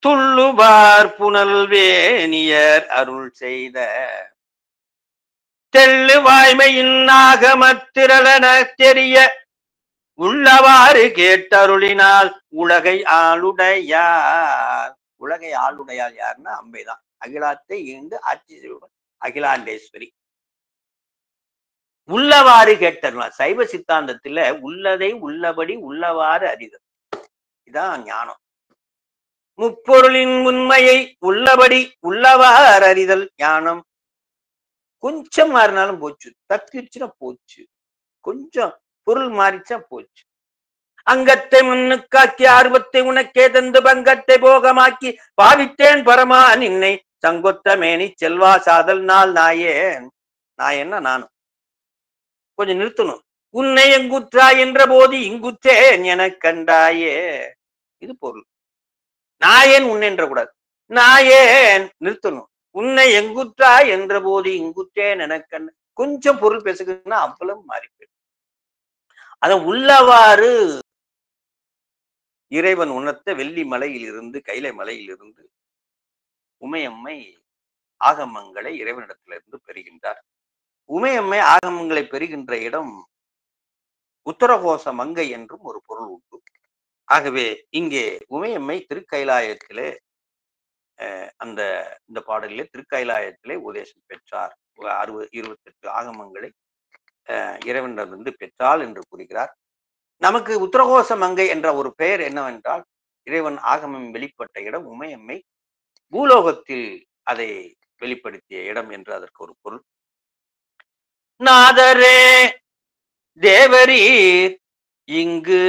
துள்ளுவார் புனல் வேணியர் அருள் செய்த தெள்ளு வாய்மையின் நாகமத்திரளன தெரிய உள்ளவாறு கேட்டருளினால் உலகை ஆளுடையார். உலகை ஆளுடையார் யாருன்னா அம்பைதான். அகிலாத்தை ஈண்டு ஆட்சி செய்வன் அகிலாண்டேஸ்வரி. உள்ளவாறு கேட்டருளார். சைவ சித்தாந்தத்துல உள்ளதை உள்ளபடி உள்ளவாறு அறிதல், இதான் ஞானம். முப்பொருளின் உண்மையை உள்ளபடி உள்ளவாறு அறிதல் ஞானம். கொஞ்சம் மாறினாலும் போச்சு, தப்பிச்சுன்னா போச்சு, கொஞ்சம் பொருள் மாறிச்சா போச்சு. அங்கத்தை முன்னுக்காக்கி ஆர்வத்தை உனக்கே தந்து பங்கத்தை போகமாக்கி பாவித்தேன் பரமா நின்னை சங்கொத்த மேனி செல்வா சாதல் நாள் நாயே. நாயன்னா நானும் கொஞ்சம் நிறுத்தணும். உன்னை எங்குற்றாய் என்ற போது இங்குற்றேன் என கண்டாயே. இது பொருள். நாயேன் உன்னென்ற கூடாது. நாயேன் நிறுத்தணும். உன்னை எங்குற்றாய் என்ற போது இங்குற்றேன் என கண்ட. கொஞ்சம் பொருள் பேசுகிறதுன்னா அவ்வளவு மாறி போயிடும். அத உள்ளவாறு இறைவன் உணர்த்த வெள்ளி மலையில் இருந்து கைலை மலையில் இருந்து உமையம்மை ஆகமங்களை இறைவனிடத்திலிருந்து பெறுகின்றார். உமையம்மை ஆகமங்களை பெறுகின்ற இடம் உத்தரகோச மங்கை என்றும் ஒரு பொருள் உண்டு. ஆகவே இங்கே உமையம்மை திருக்கைலாயத்திலே இந்த பாடலிலே திருக்கைலாயத்திலே உபதேசம் பெற்றார். 28 ஆகமங்களை இறைவனிடமிருந்து பெற்றாள் என்று கூறுகிறார். நமக்கு உத்தரகோச மங்கை என்ற ஒரு பெயர் என்னவென்றால், இறைவன் ஆகமம் வெளிப்பட்ட இடம் உமையம்மை பூலோகத்தில் அதை வெளிப்படுத்திய இடம் என்று அதற்கு ஒரு பொருள். நாதரே தேவரீர் இங்கு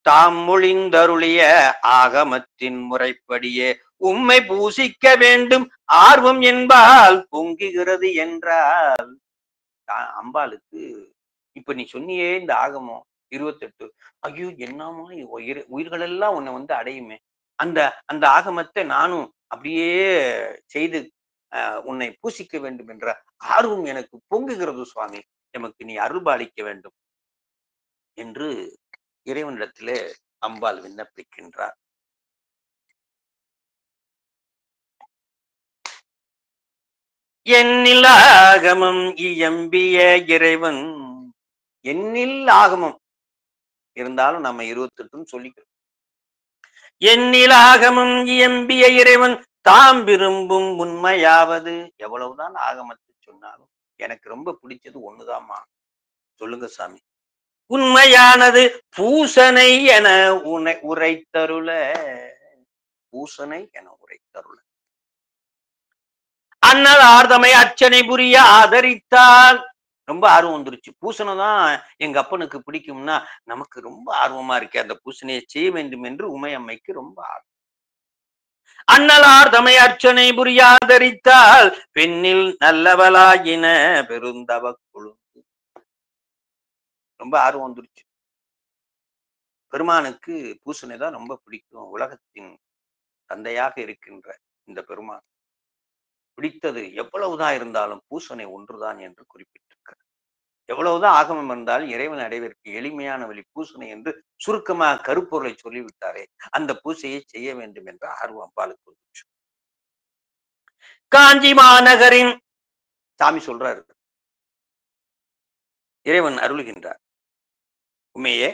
தாம் மொழிந்தருளிய ஆகமத்தின் முறைப்படியே உம்மை பூசிக்க வேண்டும் ஆர்வம் என்பால் பொங்குகிறது என்றால், அம்பாளுக்கு இப்ப நீ சொன்னியே இந்த ஆகமம் 28, ஐயோ என்னமா உயிர்கள் எல்லாம் உன்னை வந்து அடையுமே, அந்த அந்த ஆகமத்தை நானும் அப்படியே செய்து உன்னை பூசிக்க வேண்டும் என்ற ஆர்வம் எனக்கு பொங்குகிறது சுவாமி, எமக்கு நீ அருள்பாலிக்க வேண்டும் என்று இறைவனிடத்திலே அம்பாள் விண்ணப்பிக்கின்றார். எண்ணில் ஆகமம் இயம்பிய இறைவன், எண்ணில் ஆகமம் இருந்தாலும் நம்ம 28 சொல்லிக்கிறோம். எண்ணில் ஆகமம் இயம்பிய இறைவன் தாம் விரும்பும் உண்மையாவது, எவ்வளவுதான் ஆகமத்தை சொன்னாலும் எனக்கு ரொம்ப பிடிச்சது ஒண்ணுதாம்மா, சொல்லுங்க சாமி. உண்மையானது பூசனை என உரைத்தருள, பூசனை என உரைத்தருள. அண்ணல் ஆர்தமை அர்ச்சனை புரிய ஆதரித்தால், ரொம்ப ஆர்வம் வந்துருச்சு. பூசனை தான் எங்க அப்பனுக்கு பிடிக்கும்னா நமக்கு ரொம்ப ஆர்வமா இருக்கு, அந்த பூசனையை செய்ய வேண்டும் என்று உமையம்மைக்கு ரொம்ப ஆர்வம். அண்ணலார் தமை அர்ச்சனை புரியாதரித்தால் பெண்ணில் நல்லவளாயின பெருந்தவ கொழுந்து. ரொம்ப ஆர்வம் வந்துருச்சு. பெருமானுக்கு பூசனை தான் ரொம்ப பிடிக்கும். உலகத்தின் தந்தையாக இருக்கின்ற இந்த பெருமான் பிடித்தது எவ்வளவுதான் இருந்தாலும் பூசனை ஒன்றுதான் என்று குறிப்பிட்டிருக்கிறார். எவ்வளவுதான் ஆகமம் இருந்தாலும் இறைவன் அடைவதற்கு எளிமையான வழி பூசனை என்று சுருக்கமாக கருப்பொருளை சொல்லிவிட்டாரே, அந்த பூசையை செய்ய வேண்டும் என்ற ஆர்வம் அம்பாளுக்கு வந்துச்சு. காஞ்சி மாநகரின் சாமி சொல்றாரு, இறைவன் அருளுகின்றார். உண்மையே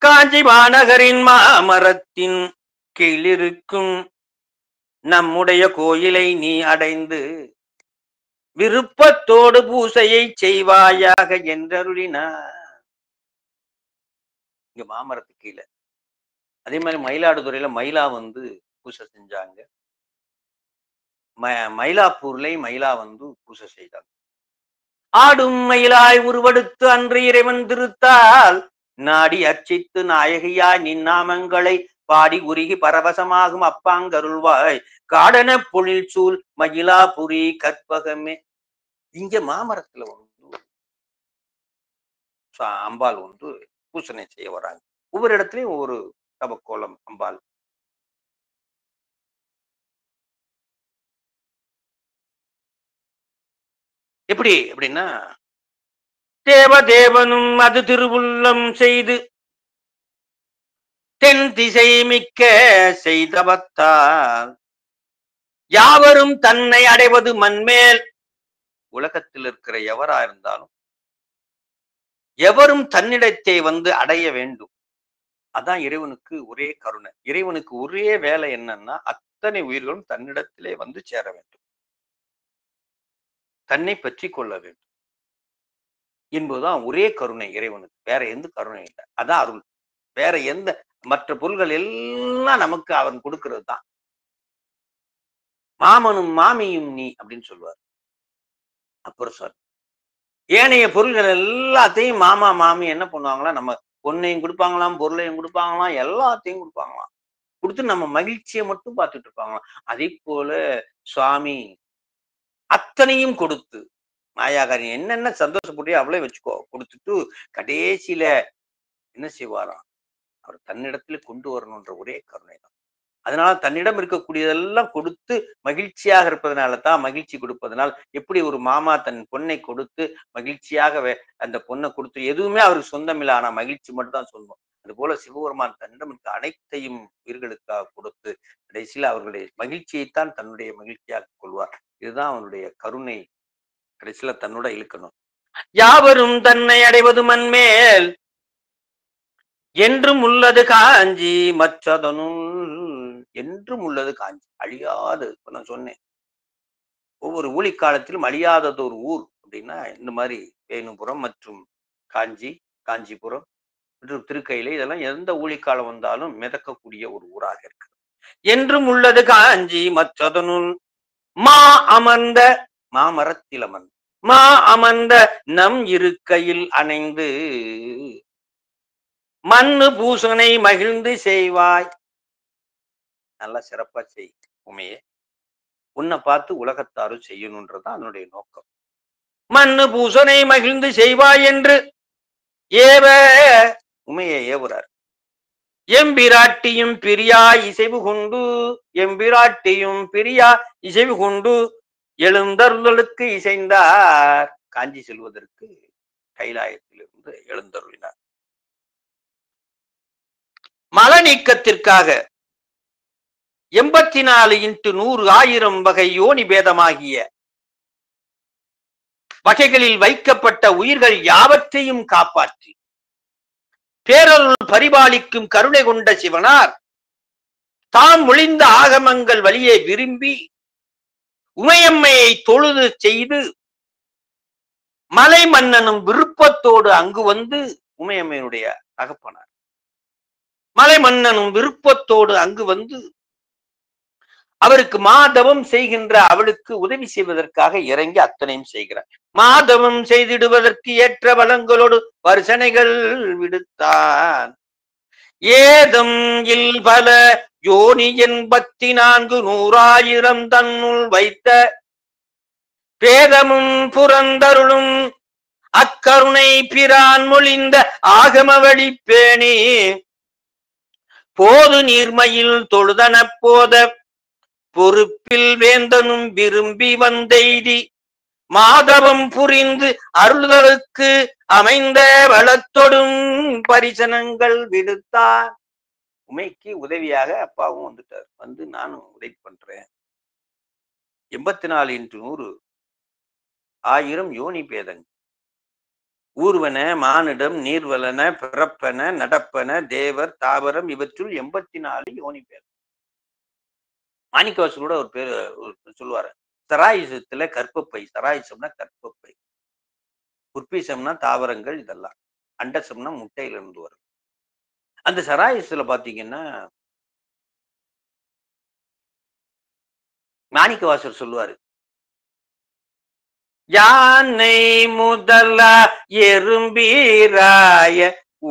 காஞ்சி மாநகரின் மாமரத்தின் கீழிருக்கும் நம்முடைய கோயிலை நீ அடைந்து விருப்பத்தோடு பூசையை செய்வாயாக என்றருளினார். இங்க மாமரத்துக்கு கீழே. அதே மாதிரி மயிலாடுதுறையில மயிலா வந்து பூசை செஞ்சாங்க. மயிலாப்பூர்ல மயிலா வந்து பூசை செய்தாங்க. ஆடும் மயிலாய் உருவெடுத்து அன்று இறைவன் திருத்தால் நாடி அர்ச்சித்து நாயகியாய் நின்னாமங்களை பாடி உருகி பரவசமாகும் அப்பாங்கருள்வாய் காடன பொழில் சூழ் மயிலாபுரி கற்பகமே. இங்க மாமரத்துல வந்து அம்பாள் வந்து பூசனை செய்ய வராங்க. ஒவ்வொரு இடத்துலயும் ஒவ்வொரு தவக்கோலம் அம்பாள். எப்படி அப்படின்னா, தேவதேவனும் அது திருவுள்ளம் செய்து தென் திசை மிக்க செய்தவத்தால் யாவரும் தன்னை அடைவது மண்மேல். உலகத்தில் இருக்கிற எவரா இருந்தாலும் எவரும் தன்னிடத்தை வந்து அடைய வேண்டும். அதான் இறைவனுக்கு ஒரே கருணை. இறைவனுக்கு ஒரே வேலை என்னன்னா, அத்தனை உயிர்களும் தன்னிடத்திலே வந்து சேர வேண்டும், தன்னை பற்றி கொள்ள வேண்டும் என்பதுதான் ஒரே கருணை இறைவனுக்கு. வேற எந்த கருணை இல்லை. அதான் அருள். வேற எந்த மற்ற பொருள்கள் எல்லாம் நமக்கு அவன் கொடுக்கிறது தான். மாமனும் மாமியும் நீ அப்படின்னு சொல்லுவார். அப்புறம் சார் ஏனைய பொருள்கள் எல்லாத்தையும் மாமா மாமி என்ன பண்ணுவாங்களா, நம்ம பொண்ணையும் கொடுப்பாங்களாம், பொருளையும் கொடுப்பாங்களாம், எல்லாத்தையும் கொடுப்பாங்களாம். கொடுத்து நம்ம மகிழ்ச்சியை மட்டும் பார்த்துட்டு இருப்பாங்களாம். அதே போல சுவாமி அத்தனையும் கொடுத்து மாயாகாரி என்னென்ன சந்தோஷப்பட்டியோ அவ்வளோ வச்சுக்கோ கொடுத்துட்டு கடைசியில என்ன செய்வாராம், அவர் தன்னிடத்துல கொண்டு வரணுன்ற ஒரே கருணை தான். அதனால தன்னிடம் இருக்கக்கூடியதெல்லாம் கொடுத்து மகிழ்ச்சியாக இருப்பதனால தான், மகிழ்ச்சி கொடுப்பதனால் எப்படி ஒரு மாமா தன் பொண்ணை கொடுத்து மகிழ்ச்சியாக அந்த பொண்ணை கொடுத்து எதுவுமே அவருக்கு சொந்தம் இல்லை, ஆனா மகிழ்ச்சி மட்டும் தான் சொந்தம். அது போல சிவபெருமான் தன்னிடம் இருக்க அனைத்தையும் உயிர்களுக்காக கொடுத்து கடைசியில் அவர்களுடைய மகிழ்ச்சியைத்தான் தன்னுடைய மகிழ்ச்சியாக கொள்வார். இதுதான் அவனுடைய கருணை. கடைசியில தன்னோட இழுக்கணும். யாவரும் தன்னை அடைவது மண்மேல் என்றும் உள்ளது காஞ்சி மற்றதனும் என்றும் உள்ளது காஞ்சி, அழியாது. இப்ப நான் சொன்னேன், ஒவ்வொரு ஊழிக்காலத்திலும் அழியாதது ஒரு ஊர் அப்படின்னா இந்த மாதிரி வேணுபுரம் மற்றும் காஞ்சி, காஞ்சிபுரம் மற்றும் திருக்கையிலை, இதெல்லாம் எந்த ஊழிக்காலம் வந்தாலும் மிதக்கக்கூடிய ஒரு ஊராக இருக்கு. என்றும் உள்ளது காஞ்சி மற்றதனுள் மா அமர்ந்த, மாமரத்தில் அமர்ந்த, மா அமர்ந்த நம் இருக்கையில் அணைந்து மண்ணு பூசனை மகிழ்ந்து செய்வாய். நல்லா சிறப்பா செய் உமையே, உன்னை பார்த்து உலகத்தாரும் செய்யணும்ன்றதான் அதனுடைய நோக்கம். மண்ணு பூசனை மகிழ்ந்து செய்வாய் என்று ஏவ உமையை ஏவுறார். எம்பிராட்டியும் பிரியா இசைவு கொண்டு, எம்பிராட்டியும் பிரியா இசைவு கொண்டு எழுந்தருளுக்கு இசைந்தார். காஞ்சி செல்வதற்கு கைலாயத்திலிருந்து எழுந்தருளினார். மல நீக்கத்திற்காக 84x100,000 வகை யோனி பேதமாகிய வகைகளில் வைக்கப்பட்ட உயிர்கள் யாவற்றையும் காப்பாற்றி பேரருள் பரிபாலிக்கும் கருணை கொண்ட சிவனார் தாம் ஒளிந்த ஆகமங்கள் வழியே விரும்பி உமையம்மையை தொழுது செய்து மலை மன்னனும் விருப்பத்தோடு அங்கு வந்து, உமையம்மையினுடைய தகப்பனார் மலை மன்னனும் விருப்பத்தோடு அங்கு வந்து அவருக்கு மாதவம் செய்கின்ற அவளுக்கு உதவி செய்வதற்காக இறங்கி அத்தனையும் செய்கிறார். மாதவம் செய்திடுவதற்கு ஏற்ற வளங்களோடு வர்சனைகள் விடுத்தான். ஏதம் இல் பல யோனி 84,100,000 தன்னுள் வைத்த பேதமும் புறந்தருளும் அக்கருணை பிரான் மொழிந்த ஆகம வழி பேணி போது நீர்மையில் தொழுதன போத பொறுப்பில் வேந்தனும் விரும்பி வந்தெய்தி மாதவம் புரிந்து அருள்களுக்கு அமைந்த வளத்தொடும் பரிசனங்கள் விடுத்தார். உமைக்கு உதவியாக அப்பாவும் வந்துட்டார். வந்து நானும் உதவி பண்றேன். 84x100,000 யோனி பேதங்கள், ஊர்வன, மானிடம், நீர்வலன, பிறப்பன, நடப்பன, தேவர், தாவரம், இவற்றுள் 84 யோனி பேதம். மாணிக்கவாசலோட ஒரு பேரு சொல்லுவாரு, சராயுசத்துல கற்பப்பை. சராயுசம்னா கற்பப்பை, புற்பீசம்னா தாவரங்கள், இதெல்லாம் அண்டசம்னா முட்டையில இருந்து வரும். அந்த சராயுசுல பாத்தீங்கன்னா மாணிக்கவாசர் சொல்லுவாரு, யானை முதல எறும்பீராய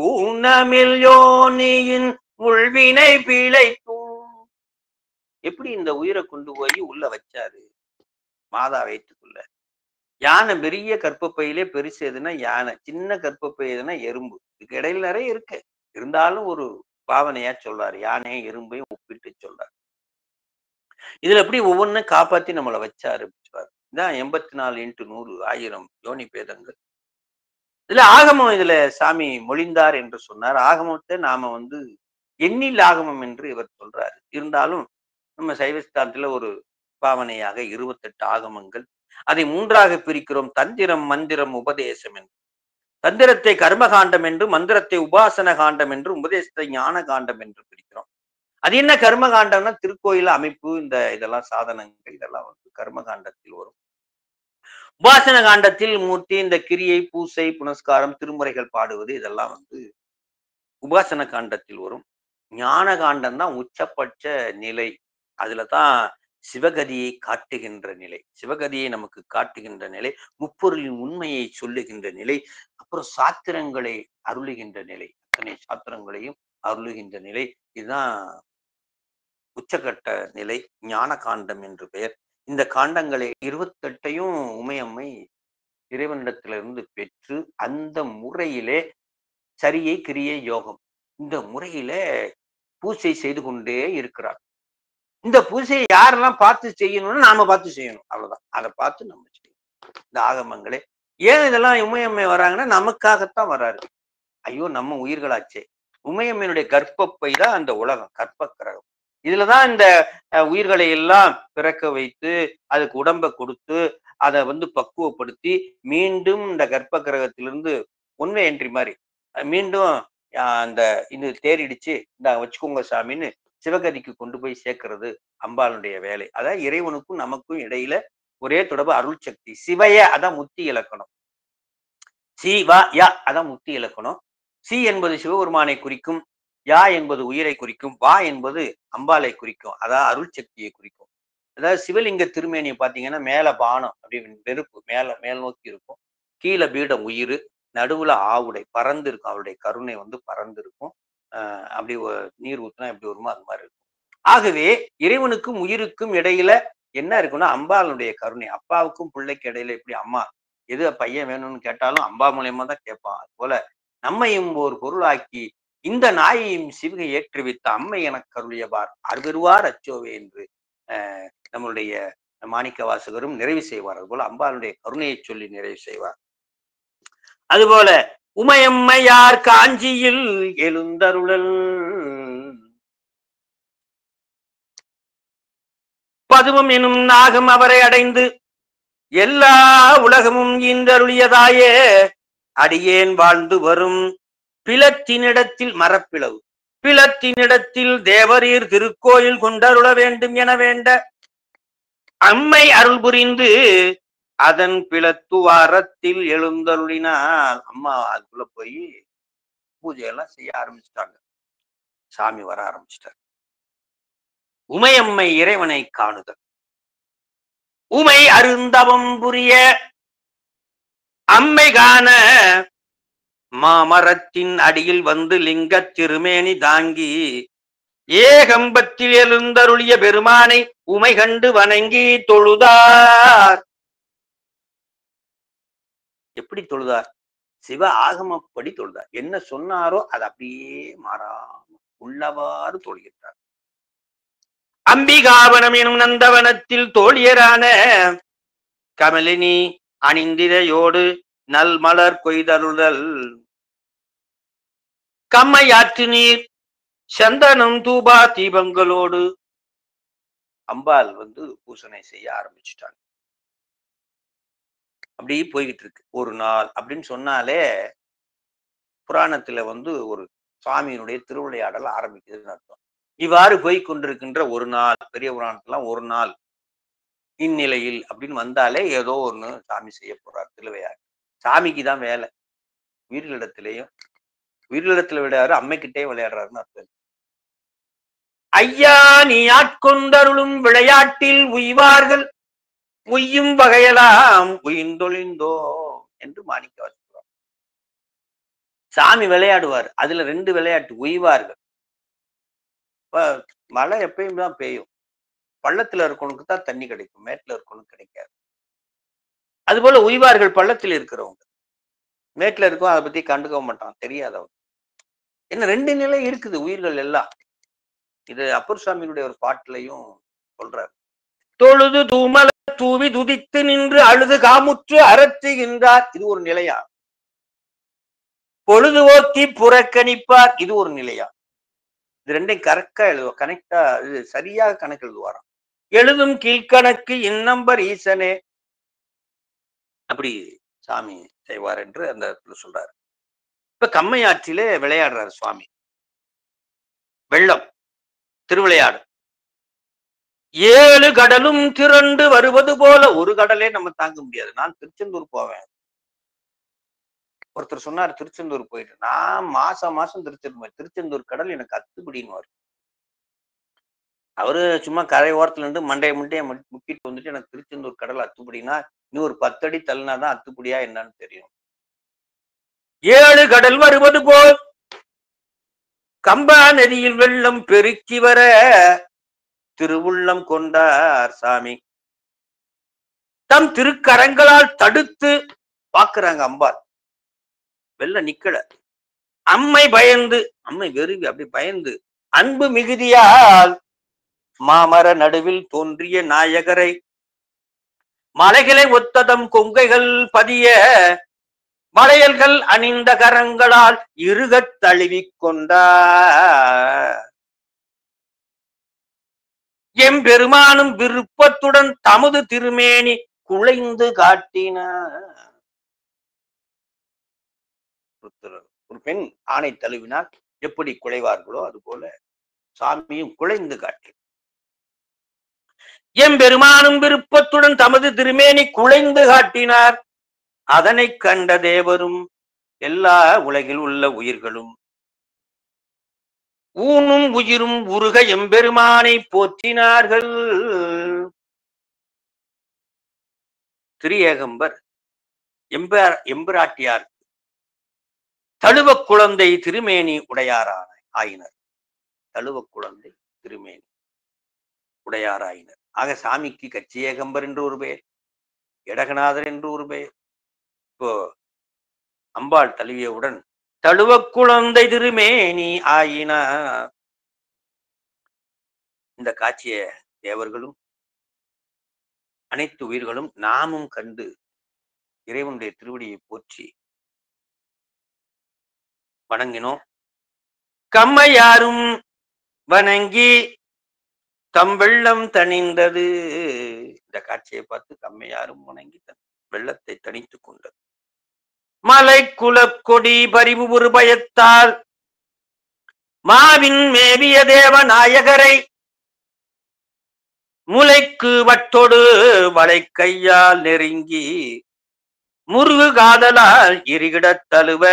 ஊனமில் யோனியின் உள்வினை பிழைக்கும். எப்படி இந்த உயிரை கொண்டு போய் உள்ள வச்சாரு மாதா வயிற்றுக்குள்ள? யானை பெரிய கற்பப்பையிலே பெருசு எதுனா யானை, சின்ன கற்பப்பை எதுனா எறும்பு. இதுக்கு இடையில நிறைய இருக்கு. இருந்தாலும் ஒரு பாவனையா சொல்றாரு, யானையும் எறும்பையும் ஒப்பிட்டு சொல்றாரு. இதுல எப்படி ஒவ்வொன்றும் காப்பாத்தி நம்மளை வச்சாரு. இதான் 84x100,000 யோனி பேதங்கள். இதுல ஆகமம் இதுல சாமி மொழிந்தார் என்று சொன்னார். ஆகமத்தை நாம எண்ணில் ஆகமம் என்று இவர் சொல்றாரு. இருந்தாலும் நம்ம சைவ சித்தாந்தத்துல ஒரு பாவனையாக 28 ஆகமங்கள், அதை 3ஆக பிரிக்கிறோம். தந்திரம், மந்திரம், உபதேசம் என்று. தந்திரத்தை கர்மகாண்டம் என்று, மந்திரத்தை உபாசன காண்டம் என்று, உபதேசத்தை ஞான காண்டம் என்று பிரிக்கிறோம். அது என்ன கர்மகாண்டம்னா திருக்கோயில் அமைப்பு, இதெல்லாம் சாதனங்கள், இதெல்லாம் கர்மகாண்டத்தில் வரும். உபாசன காண்டத்தில் மூர்த்தி, இந்த கிரியை, பூசை, புனஸ்காரம், திருமுறைகள் பாடுவது, இதெல்லாம் உபாசன காண்டத்தில் வரும். ஞான காண்டம் தான் உச்சபட்ச நிலை. அதுலதான் சிவகதியை காட்டுகின்ற நிலை, சிவகதியை நமக்கு காட்டுகின்ற நிலை, முப்பொருளின் உண்மையை சொல்லுகின்ற நிலை, அப்புறம் சாத்திரங்களை அருளுகின்ற நிலை, அத்தனை சாத்திரங்களையும் அருளுகின்ற நிலை. இதுதான் உச்சகட்ட நிலை, ஞான காண்டம் என்று பெயர். இந்த காண்டங்களை 28ஐயும் உமையம்மை இறைவனிடத்திலிருந்து பெற்று அந்த முறையிலே சரியை கிரியை யோகம் இந்த முறையில பூஜை செய்து கொண்டே இருக்கிறார். இந்த பூஜையை யாரெல்லாம் பார்த்து செய்யணும்னு நாம பார்த்து செய்யணும். அவ்வளவுதான். அதை பார்த்து நம்ம செய்யணும். இந்த ஆகமங்களே ஏன் இதெல்லாம் உமையம்மை வராங்கன்னா நமக்காகத்தான் வராரு. ஐயோ நம்ம உயிர்களாச்சே. உமையம்மையினுடைய கர்ப்பப்பை தான் அந்த உலகம், கற்ப கிரகம். இதுலதான் இந்த உயிர்களை எல்லாம் பிறக்க வைத்து அதுக்கு உடம்பை கொடுத்து அதை பக்குவப்படுத்தி மீண்டும் இந்த கர்ப்ப கிரகத்திலிருந்து ஒன்வே என்ட்ரி மாதிரி மீண்டும் அந்த இது தேறிடுச்சு இந்த வச்சுக்கோங்க சாமின்னு சிவகதிக்கு கொண்டு போய் சேர்க்கிறது அம்பாளுடைய வேலை. அதான் இறைவனுக்கும் நமக்கும் இடையில ஒரே தொடர்பு அருள் சக்தி. சிவய அதான் முத்தி இலக்கணம். சிவா யா அதான் முத்தி இலக்கணம். சி என்பது சிவபெருமானை குறிக்கும், யா என்பது உயிரை குறிக்கும், வா என்பது அம்பாளை குறிக்கும், அதாவது அருள் சக்தியை குறிக்கும். அதாவது சிவலிங்க திருமேனியை பார்த்தீங்கன்னா மேல பானம் அப்படி நெருப்பு மேல் நோக்கி இருக்கும், கீழே பீடம் உயிர், நடுவுல ஆவுடை பறந்து இருக்கும், அவருடைய கருணை பறந்து இருக்கும். அப்படி நீர் ஊத்துனா எப்படி வருமோ அது மாதிரி இருக்கும். ஆகவே இறைவனுக்கும் உயிருக்கும் இடையில என்ன இருக்குன்னா அம்பாளுடைய கருணை. அப்பாவுக்கும் பிள்ளைக்கு இடையில எப்படி அம்மா எது பையன் வேணும்னு கேட்டாலும் அம்பா மூலியமா தான் கேட்பான். அது போல நம்மையும் ஒரு பொருளாக்கி இந்த நாயையும் சிவகை ஏற்றி வைத்த அம்மை எனக்கு கருளியவார் அருவருவார் அச்சோவே என்று நம்மளுடைய மாணிக்க வாசகரும் நிறைவு செய்வார். அது போல அம்பாளுடைய கருணையை சொல்லி நிறைவு செய்வார். அதுபோல உமையம்மையார் காஞ்சியில் எழுந்தருளல் பதுவம் எனும் நாகம் அவரை அடைந்து எல்லா உலகமும் ஈந்தருளியதாயே அடியேன் வாழ்ந்து வரும் பிளத்தினிடத்தில் மரப்பிளவு பிளத்தினிடத்தில் தேவரீர் திருக்கோயில் கொண்டருள வேண்டும் என வேண்ட அம்மை அருள் புரிந்து அதன் பிளத்துவாரத்தில் எழுந்தருளினால் அம்மா அதுக்குள்ள போய் பூஜையெல்லாம் செய்ய ஆரம்பிச்சிட்டாங்க. சாமி வர ஆரம்பிச்சிட்டார். உமையம்மை இறைவனை காணுதல். உமை அருந்தவம் புரிய அம்மை காண மாமரத்தின் அடியில் லிங்க திருமேனி தாங்கி ஏகம்பத்தில் எழுந்தருளிய பெருமானை உமை கண்டு வணங்கி தொழுதார். எப்படி தொழுதார்? சிவ ஆகமப்படி தொழுதார். என்ன சொன்னாரோ அது அப்படியே மாறாம உள்ளவாறு தொழுகிறார். அம்பிகாவனம் எனும் நந்தவனத்தில் தோழியரான கமலினி அணிந்திரையோடு நல் மலர் கொய்தருதல் கம்மையாற்று நீர் சந்தனம் தூபா தீபங்களோடு அம்பாள் பூசனை செய்ய ஆரம்பிச்சுட்டாங்க. அப்படி போய்கிட்டு இருக்கு. ஒரு நாள் அப்படின்னு சொன்னாலே புராணத்துல ஒரு சுவாமியினுடைய திருவிளையாடல் ஆரம்பிக்குதுன்னு அர்த்தம். இவ்வாறு போய் கொண்டிருக்கின்ற ஒரு நாள், பெரிய புராணத்துலாம் ஒரு நாள் இந்நிலையில் அப்படின்னு வந்தாலே ஏதோ ஒண்ணு சாமி செய்ய போறார் திருவிளையாடு. சாமிக்கு தான் வேலை. உயிரிடத்திலேயும் உயிரிடத்துல விளையாடுற அம்மைக்கிட்டே விளையாடுறாருன்னு அர்த்தம். ஐயா நீ ஆட்கொண்டருளும் விளையாட்டில் உய்வார்கள் உய்யும் வகையெல்லாம் உயிர்ந்தொழிந்தோ என்று மாணிக்க வாசிக்கிறார். சாமி விளையாடுவார். அதுல 2 விளையாட்டு. உய்வார்கள். மழை எப்பயும் தான் பெய்யும். பள்ளத்துல இருக்கவனுக்கு தான் தண்ணி கிடைக்கும், மேட்டுல இருக்கவனுக்கு கிடைக்காது. அதுபோல உய்வார்கள் பள்ளத்தில் இருக்கிறவங்க. மேட்டுல இருக்கும் அதை பத்தி கண்டுக்க மாட்டான், தெரியாதவங்க. என்ன 2 நிலை இருக்குது உயிர்கள் எல்லாம். இது அப்பர் சுவாமியுடைய ஒரு பாட்டுலையும் சொல்றாரு. தொழுது தூமல தூவி துதித்து நின்று அழுது காமுற்று அரற்றுகின்றார். இது ஒரு நிலையா? பொழுது ஓக்கி புறக்கணிப்பார். இது ஒரு நிலையா? இது 2ஐயும் கரெக்டா எழுதுவோம். கனெக்டா இது சரியாக கணக்கு எழுதுவாராம். எழுதும் கீழ்கணக்கு இன்னம்பர் ஈசனே அப்படி சாமி செய்வார் என்று அந்த இடத்துல சொல்றாரு. இப்ப கம்மையாற்றிலே விளையாடுறாரு சுவாமி. வெள்ளம் திருவிளையாடு. 7 கடலும் திரண்டு வருவது போல ஒரு கடலே நம்ம தாங்க முடியாது. நான் திருச்செந்தூர் போவேன். ஒருத்தர் சொன்னார் திருச்செந்தூர் போயிட்டு. நான் மாசம் திருச்செந்தூர் கடல் எனக்கு அத்துப்படின்னு வரும். அவரு சும்மா கரை ஓரத்துல இருந்து மண்டைய முக்கிட்டு வந்துட்டு எனக்கு திருச்செந்தூர் கடல் அத்துப்படினா இன்னும் ஒரு 10 அடி தள்ளினாதான் அத்துப்படியா என்னன்னு தெரியும். 7 கடல் வருவது போல் கம்பா நதியில் வெள்ளம் பெருக்கி வர திருவுள்ளம் கொண்டார் சாமி. தம் திருக்கரங்களால் தடுத்து பாக்குறாங்க அம்பாள். வெள்ள நிக்கல. அம்மை பயந்து, அம்மை வெறுவி அப்படி பயந்து, அன்பு மிகுதியால் மாமர நடுவில் தோன்றிய நாயகரை மலைகளை ஒத்ததம் கொங்கைகள் பதிய வளையல்கள் அணிந்த கரங்களால் இருகத் தழுவிக் கொண்டார். எம்பெருமானும் விருப்பத்துடன் தமது திருமேனி குழைந்து காட்டினார். ஒரு பெண் ஆணை தழுவினால் எப்படி குழைவார்களோ அதுபோல சாமியும் குழைந்து காட்டி, எம்பெருமானும் விருப்பத்துடன் தமது திருமேனி குழைந்து காட்டினார். அதனை கண்ட தேவரும் எல்லா உலகில் உள்ள உயிர்களும் ஊனும் உயிரும் உருக எம்பெருமானை போற்றினார்கள். திரு ஏகம்பர் எம்பிராட்டியார் தழுவ குழந்தை திருமேனி உடையாரான ஆயினர். தழுவ குழந்தை திருமேனி உடையாராயினர். ஆக சாமிக்கு கச்சி ஏகம்பர் என்று ஒரு பெயர், எடகநாதர் என்று ஒரு பெயர். இப்போ அம்பாள் தழுவியவுடன் தழுவ குழந்தை திருமேனி ஆயினார். இந்த காட்சியை தேவர்களும் அனைத்து உயிர்களும் நாமும் கண்டு இறைவனுடைய திருவடியை போற்றி வணங்கினோம். கம்மையாரும் வணங்கி தம் வெள்ளம் தணிந்தது. இந்த காட்சியை பார்த்து கம்மையாரும் வணங்கி தன் வெள்ளத்தை தணித்துக் கொண்டது. மலை குலக்கொடி பரிவு ஒரு பயத்தால் மாவின் மேவிய தேவ நாயகரை முலைக்கு வட்டொடு வளை கையால் நெருங்கி முருகு காதலால் இருகிடத் தழுவ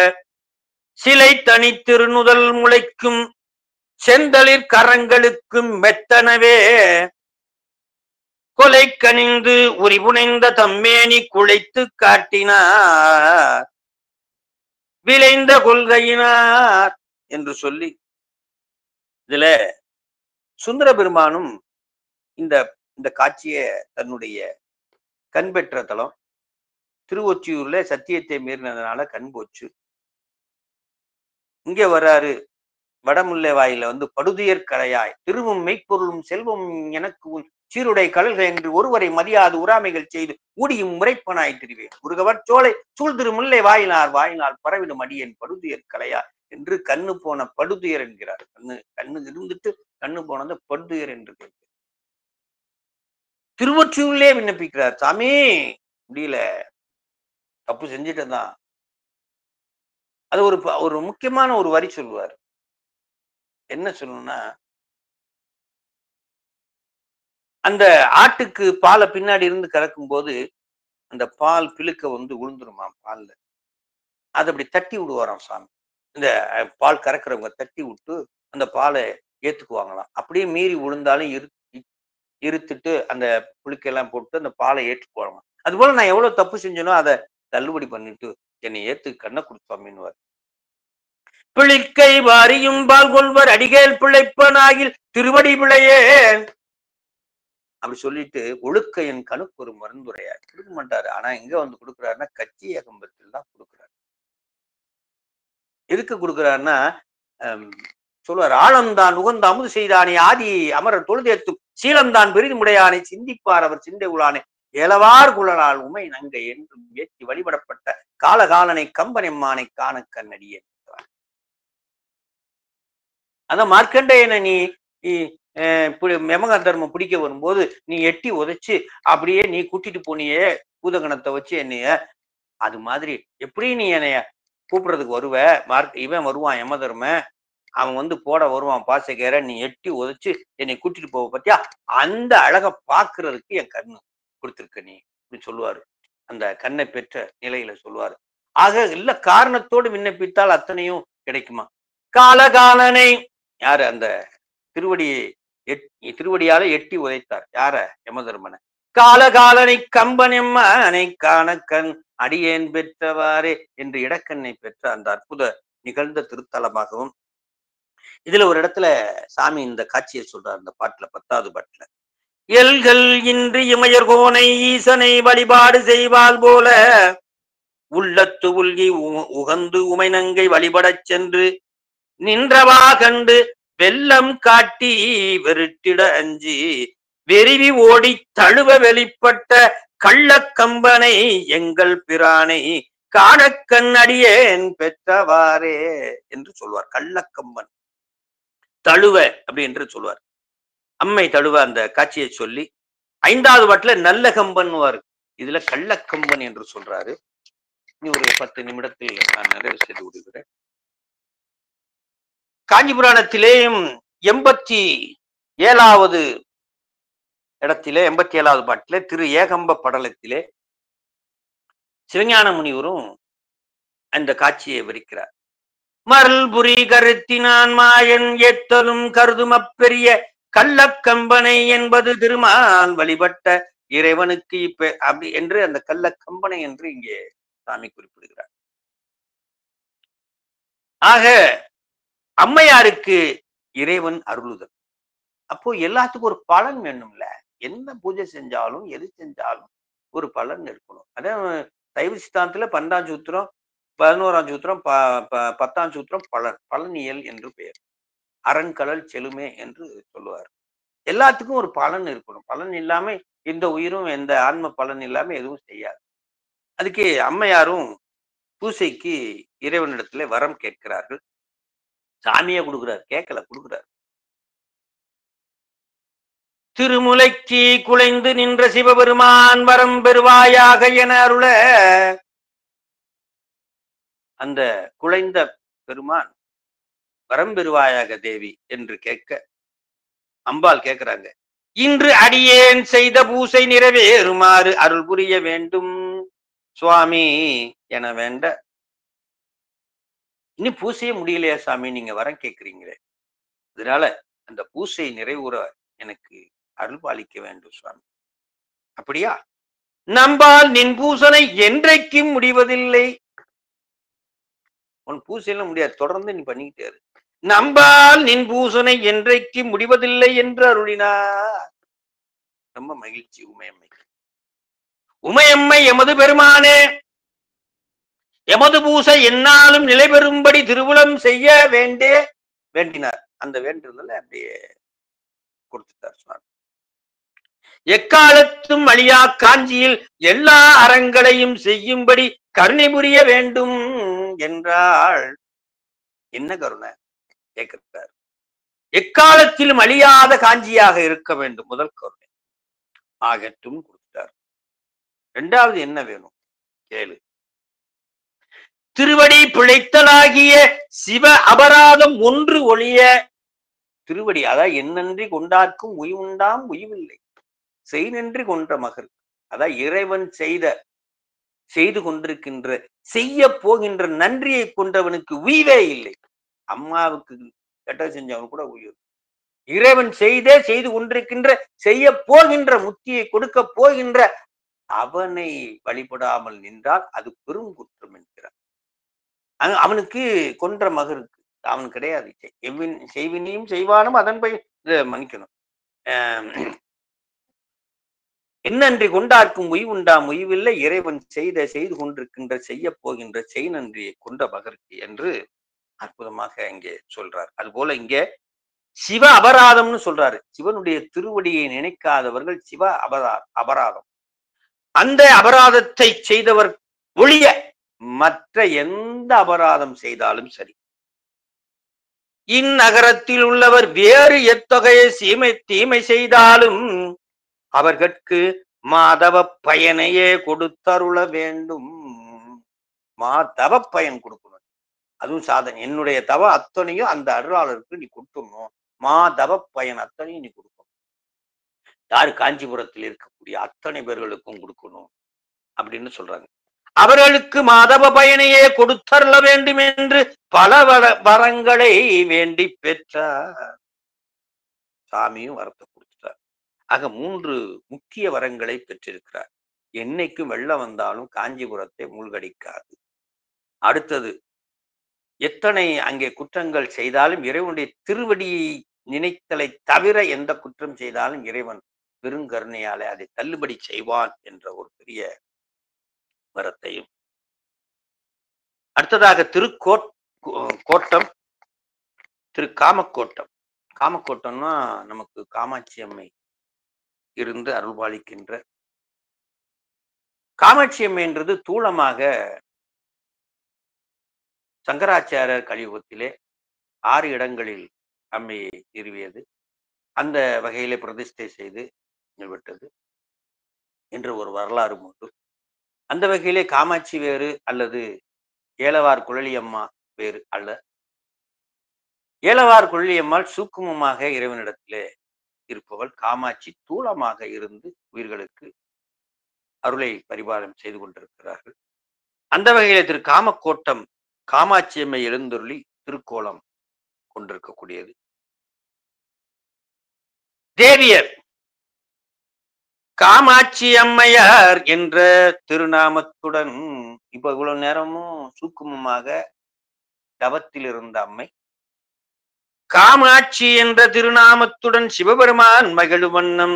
சிலை தனித்திருநுதல் முளைக்கும் செந்தளிர் கரங்களுக்கும் மெத்தனவே கொலை கனிந்து உரிபுனைந்த தம்மேனி குழைத்து காட்டினார் விளைந்த கொள்கையினார் என்று சொல்லி, இதுல சுந்தர பெருமானும் இந்த காட்சியை தன்னுடைய கண் பெற்ற தலம். திருவொற்றியூர்ல சத்தியத்தை மீறினதுனால கண் போச்சு. இங்க வர்றாரு வடமுல்லை வாயில படுதுயர் கரையாய் திருவும் மெய்ப்பொருளும் செல்வம் எனக்கு உன் சீருடை கழல்கள் என்று ஒருவரை மதியாது உறாமைகள் செய்து ஊடியும் முறைப்பனாய் திரிவேன் முருகவர் சோலை சூழ்திரு முல்லை வாயினால் பரவிடும் அடியேன் படுதுயர் கலையா என்று கண்ணு போன படுதுயர் என்கிறார். கண்ணு இருந்துட்டு கண்ணு போனது படுதுயர் என்று கேட்கிறார். திருவொற்றியூர்லே விண்ணப்பிக்கிறார், சாமி முடியல, தப்பு செஞ்சுட்டதான். அது ஒரு முக்கியமான ஒரு வரி சொல்லுவார். என்ன சொல்லணும்னா, அந்த ஆட்டுக்கு பாலை பின்னாடி இருந்து கறக்கும் போது அந்த பால் பிழுக்க விழுந்துருமாம் பால்ல. அதை அப்படி தட்டி விடுவாராம் சாமி. இந்த பால் கறக்கிறவங்க தட்டி விட்டு அந்த பாலை ஏத்துக்குவாங்களாம். அப்படியே மீறி விழுந்தாலும் இருத்துட்டு அந்த புழுக்கெல்லாம் போட்டு அந்த பாலை ஏற்றுக்குவாங்க. அது போல நான் எவ்வளவு தப்பு செஞ்சனோ அதை தள்ளுபடி பண்ணிட்டு என்னை ஏத்து கண்ணை கொடுத்தாமின்னுவார். பிழிக்கை வாரியும் பால் கொள்வர் அடிகேல் பிழைப்பனாகில் திருவடி பிழையேன் அப்படி சொல்லிட்டு ஒழுக்க என் கணுக்கு ஒரு மருந்துரையா கொடுக்க மாட்டாரு. ஆனா எங்க கொடுக்குறாருன்னா கச்சி ஏகம்பத்தில் தான் கொடுக்குறாரு. எதுக்கு கொடுக்குறாருன்னா சொல்லுவார், ஆழம்தான் உகந்த அமுது செய்தானே ஆதி அமரர் தொழுதேத்தும் சீலம்தான் பெரிதுமுடையானை சிந்திப்பார் அவர் சிந்தை உளானே ஏலவார் குழலால் உமை நங்கை என்றும் ஏற்றி வழிபடப்பட்ட காலகாலனை கம்பனெம்மானை காண கண்ணடியே. அதான் மார்க்கண்டேயனை நீ யமக தர்மம் பிடிக்க வரும்போது நீ எட்டி உதைச்சு அப்படியே நீ கூட்டிட்டு போனியே பூதகணத்தை வச்சு என்னைய, அது மாதிரி எப்படி நீ என்னைய கூப்பிடுறதுக்கு வருவ, இவன் வருவான் யம தர்ம, அவன் போட வருவான் பாசைக்கேற, நீ எட்டி உதைச்சு என்னை கூட்டிட்டு போவ பத்தியா, அந்த அழகை பாக்குறதுக்கு என் கண்ணு கொடுத்துருக்க நீ அப்படின்னு சொல்லுவாரு. அந்த கண்ணை பெற்ற நிலையில சொல்லுவாரு. ஆக இல்ல காரணத்தோடு விண்ணப்பித்தால் அத்தனையும் கிடைக்குமா. காலகாலனை யாரு அந்த திருவடியால எட்டி உதைத்தார் யார, யமதர்மனை. காலகாலனை கம்பனெம்மானை காண கண் அடியேன் பெற்றவாறே என்று இடக்கண்ணை பெற்ற அந்த அற்புத நிகழ்ந்த திருத்தலமாகவும் இதுல ஒரு இடத்துல சாமி இந்த காட்சியை சொல்றார். இந்த பாட்டுல 10வது பாட்டுல, எல்கள் இன்றி இமையர்கோனை ஈசனை வழிபாடு செய்வாள் போல உள்ளத்து உள்கி உகந்து உமைநங்கை வழிபடச் சென்று நின்றவா கண்டு வெள்ளம் காட்டி வெருட்டிட அஞ்சி வெறிவி ஓடி தழுவ வெளிப்பட்ட கள்ளக்கம்பனை எங்கள் பிரானை காணக்கண் அடியேன் பெற்றவாறே என்று சொல்வார். கள்ளக்கம்பன் தழுவ அப்படி என்று சொல்வார். அம்மை தழுவ அந்த காட்சியை சொல்லி 5வது பாட்டுல நல்ல கம்பன், இதுல கள்ளக்கம்பன் என்று சொல்றாரு. இனி ஒரு 10 நிமிடத்தில் நான் நிறைவு செய்து விடுகிறேன். காஞ்சி புராணத்திலேயும் 87வது இடத்திலே 87வது பாட்டிலே திரு ஏகம்ப படலத்திலே சிவஞான முனிவரும் அந்த காட்சியை விவரிக்கிறார். மருள்புரி கருத்தினான் மாயன் ஏத்தலும் கருதுமப்பெரிய கள்ளக்கம்பனை என்பது திருமால் வழிபட்ட இறைவனுக்கு இப்ப அப்படி என்று அந்த கள்ளக்கம்பனை என்று இங்கே சாமி குறிப்பிடுகிறார். ஆக அம்மையாருக்கு இறைவன் அருளுதல். அப்போ எல்லாத்துக்கும் ஒரு பலன் வேணும்ல. என்ன பூஜை செஞ்சாலும் எது செஞ்சாலும் ஒரு பலன் இருக்கணும். அதே சைவ சித்தாந்தத்துல 12ஆம் சூத்திரம் 11ஆம் சூத்திரம் 10ஆம் சூத்திரம் பலனியல் என்று பெயர். அரண்கடல் செலுமே என்று சொல்லுவார். எல்லாத்துக்கும் ஒரு பலன் இருக்கணும். பலன் இல்லாம எந்த உயிரும் எந்த ஆன்ம பலன் இல்லாம எதுவும் செய்யாது. அதுக்கு அம்மையாரும் பூசைக்கு இறைவனிடத்துல வரம் கேட்கிறார்கள். சாமியே கொடுக்கிறார், கேட்கல, கொடுக்கிறார். திருமுலைக்கு குலைந்து நின்ற சிவபெருமான் வரம் பெறுவாயாக என அருள அந்த குலைந்த பெருமான் வரம் பெறுவாயாக தேவி என்று கேட்க அம்பாள் கேட்கிறாங்க, இன்று அடியேன் செய்த பூசை நிறைவேறுமாறு அருள் புரிய வேண்டும் சுவாமி என வேண்ட. இன்னும் பூசையே முடியலையா சாமி, நீங்க வரம் கேட்கிறீங்களே, அதனால அந்த பூசை நிறைவுற எனக்கு அருள் பாலிக்க வேண்டும் சுவாமி. அப்படியா? நம்பால் நின் பூசனை என்றைக்கும் முடிவதில்லை. உன் பூசையெல்லாம் முடியாது, தொடர்ந்து நீ பண்ணிக்கிட்டே இரு. நம்பால் நின் பூசனை என்றைக்கு முடிவதில்லை என்று அருளினார். ரொம்ப மகிழ்ச்சி. உமையம்மை எமது பெருமானே, எமது பூசை என்னாலும் நிலை பெறும்படி திருவுளம் செய்ய வேண்டினார். அந்த வேண்டுதலை அப்படியே கொடுத்துட்டார் சுவாமி. எக்காலத்தும் அழியா காஞ்சியில் எல்லா அறங்களையும் செய்யும்படி கருணை புரிய வேண்டும் என்றாள். என்ன கருணை கேட்கிறார். எக்காலத்திலும் அழியாத காஞ்சியாக இருக்க வேண்டும், முதல் கருணை. ஆகட்டும் கொடுத்தார். 2வது என்ன வேணும் கேளு. திருவடி பிழைத்தலாகிய சிவ அபராதம் ஒன்று ஒழிய. திருவடி அதான் என்னன்றி கொண்டார்க்கும் உய்வுண்டாம் உய்வில்லை, செய் நன்றி கொன்ற மகள். அதான் இறைவன் செய்து கொண்டிருக்கின்ற செய்ய போகின்ற நன்றியை கொண்டவனுக்கு உய்வே இல்லை. அம்மாவுக்கு கெட்ட செஞ்சவன் கூட உயிர். இறைவன் செய்து கொண்டிருக்கின்ற செய்ய போகின்ற முத்தியை கொடுக்க போகின்ற அவனை வழிபடாமல் நின்றால் அது பெரும் குற்றம் என்கிறார். அவனுக்கு கொன்ற மகருக்கு அவன் கிடையாது. செய்வினையும் செய்வானும் அதன் மன்னிக்கணும். என்னன்றி கொண்டார்க்கும் உய்வுண்டாம் உய்வில்லை, இறைவன் செய்து கொண்டிருக்கின்ற செய்ய போகின்ற செய் நன்றியை கொண்ட மகருக்கு என்று அற்புதமாக இங்கே சொல்றார். அதுபோல இங்கே சிவ அபராதம்னு சொல்றாரு. சிவனுடைய திருவடியை நினைக்காதவர்கள் சிவ அபராதம். அந்த அபராதத்தை செய்தவர் ஒழிய மற்ற எந்த அபராதம் செய்தாலும் சரி, இந்நகரத்தில் உள்ளவர் வேறு எத்தகைய தீமை செய்தாலும் அவர்களுக்கு மாதவ பயனையே கொடுத்தருள வேண்டும். மாதவ பயன் கொடுக்கணும். அதுவும் சாதனை. என்னுடைய தவ அத்தனையும் அந்த அருளாளருக்கு நீ கொடுத்துடணும். மாதவ பயன் அத்தனையும் நீ கொடுக்கணும். யாரு? காஞ்சிபுரத்தில் இருக்கக்கூடிய அத்தனை பேர்களுக்கும் கொடுக்கணும் அப்படின்னு சொல்றாங்க. அவர்களுக்கு மாதவ பயனையே கொடுத்தருள வேண்டும் என்று பல வரங்களை வேண்டி பெற்றார். சாமியும் வரத்தை கொடுத்துட்டார். ஆக 3 முக்கிய வரங்களை பெற்றிருக்கிறார். என்னைக்கும் வெள்ளம் வந்தாலும் காஞ்சிபுரத்தை மூழ்கடிக்காது. அடுத்தது, எத்தனை அங்கே குற்றங்கள் செய்தாலும் இறைவனுடைய திருவடியை நினைத்தலை தவிர எந்த குற்றம் செய்தாலும் இறைவன் பெருங்கருணையாலே அதை தள்ளுபடி செய்வான் என்ற ஒரு பெரிய வரத்தையும், அடுத்ததாக கோட்டம், திரு காமக்கோட்டம். காமக்கோட்டம்னா நமக்கு காமாட்சி அம்மை இருந்து அருள்பாலிக்கின்ற காமாட்சி அம்மைன்றது தூளமாக சங்கராச்சாரியர் கலியுகத்திலே 6 இடங்களில் அம்மையை நிறுவியது. அந்த வகையிலே பிரதிஷ்டை செய்து விட்டது என்று ஒரு வரலாறு உண்டு. அந்த வகையிலே காமாட்சி வேறு அல்லது ஏலவார் குழலியம்மா வேறு அல்ல. ஏலவார் குழலியம்மாள் சூக்குமமாக இறைவனிடத்திலே இருப்பவள். காமாட்சி தூளமாக இருந்து உயிர்களுக்கு அருளை பரிபாலனம் செய்து கொண்டிருக்கிறார்கள். அந்த வகையிலே திரு காமக்கோட்டம் காமாட்சி அம்மை எழுந்தருளி திருக்கோலம் கொண்டிருக்கக்கூடியது. தேவியர் காமாட்சி அம்மையார் என்ற திருநாமத்துடன் இப்ப இவ்வளவு நேரமும் சூக்குமமாக தவத்தில் இருந்த அம்மை காமாட்சி என்ற திருநாமத்துடன் சிவபெருமான் மகிழ் வண்ணம்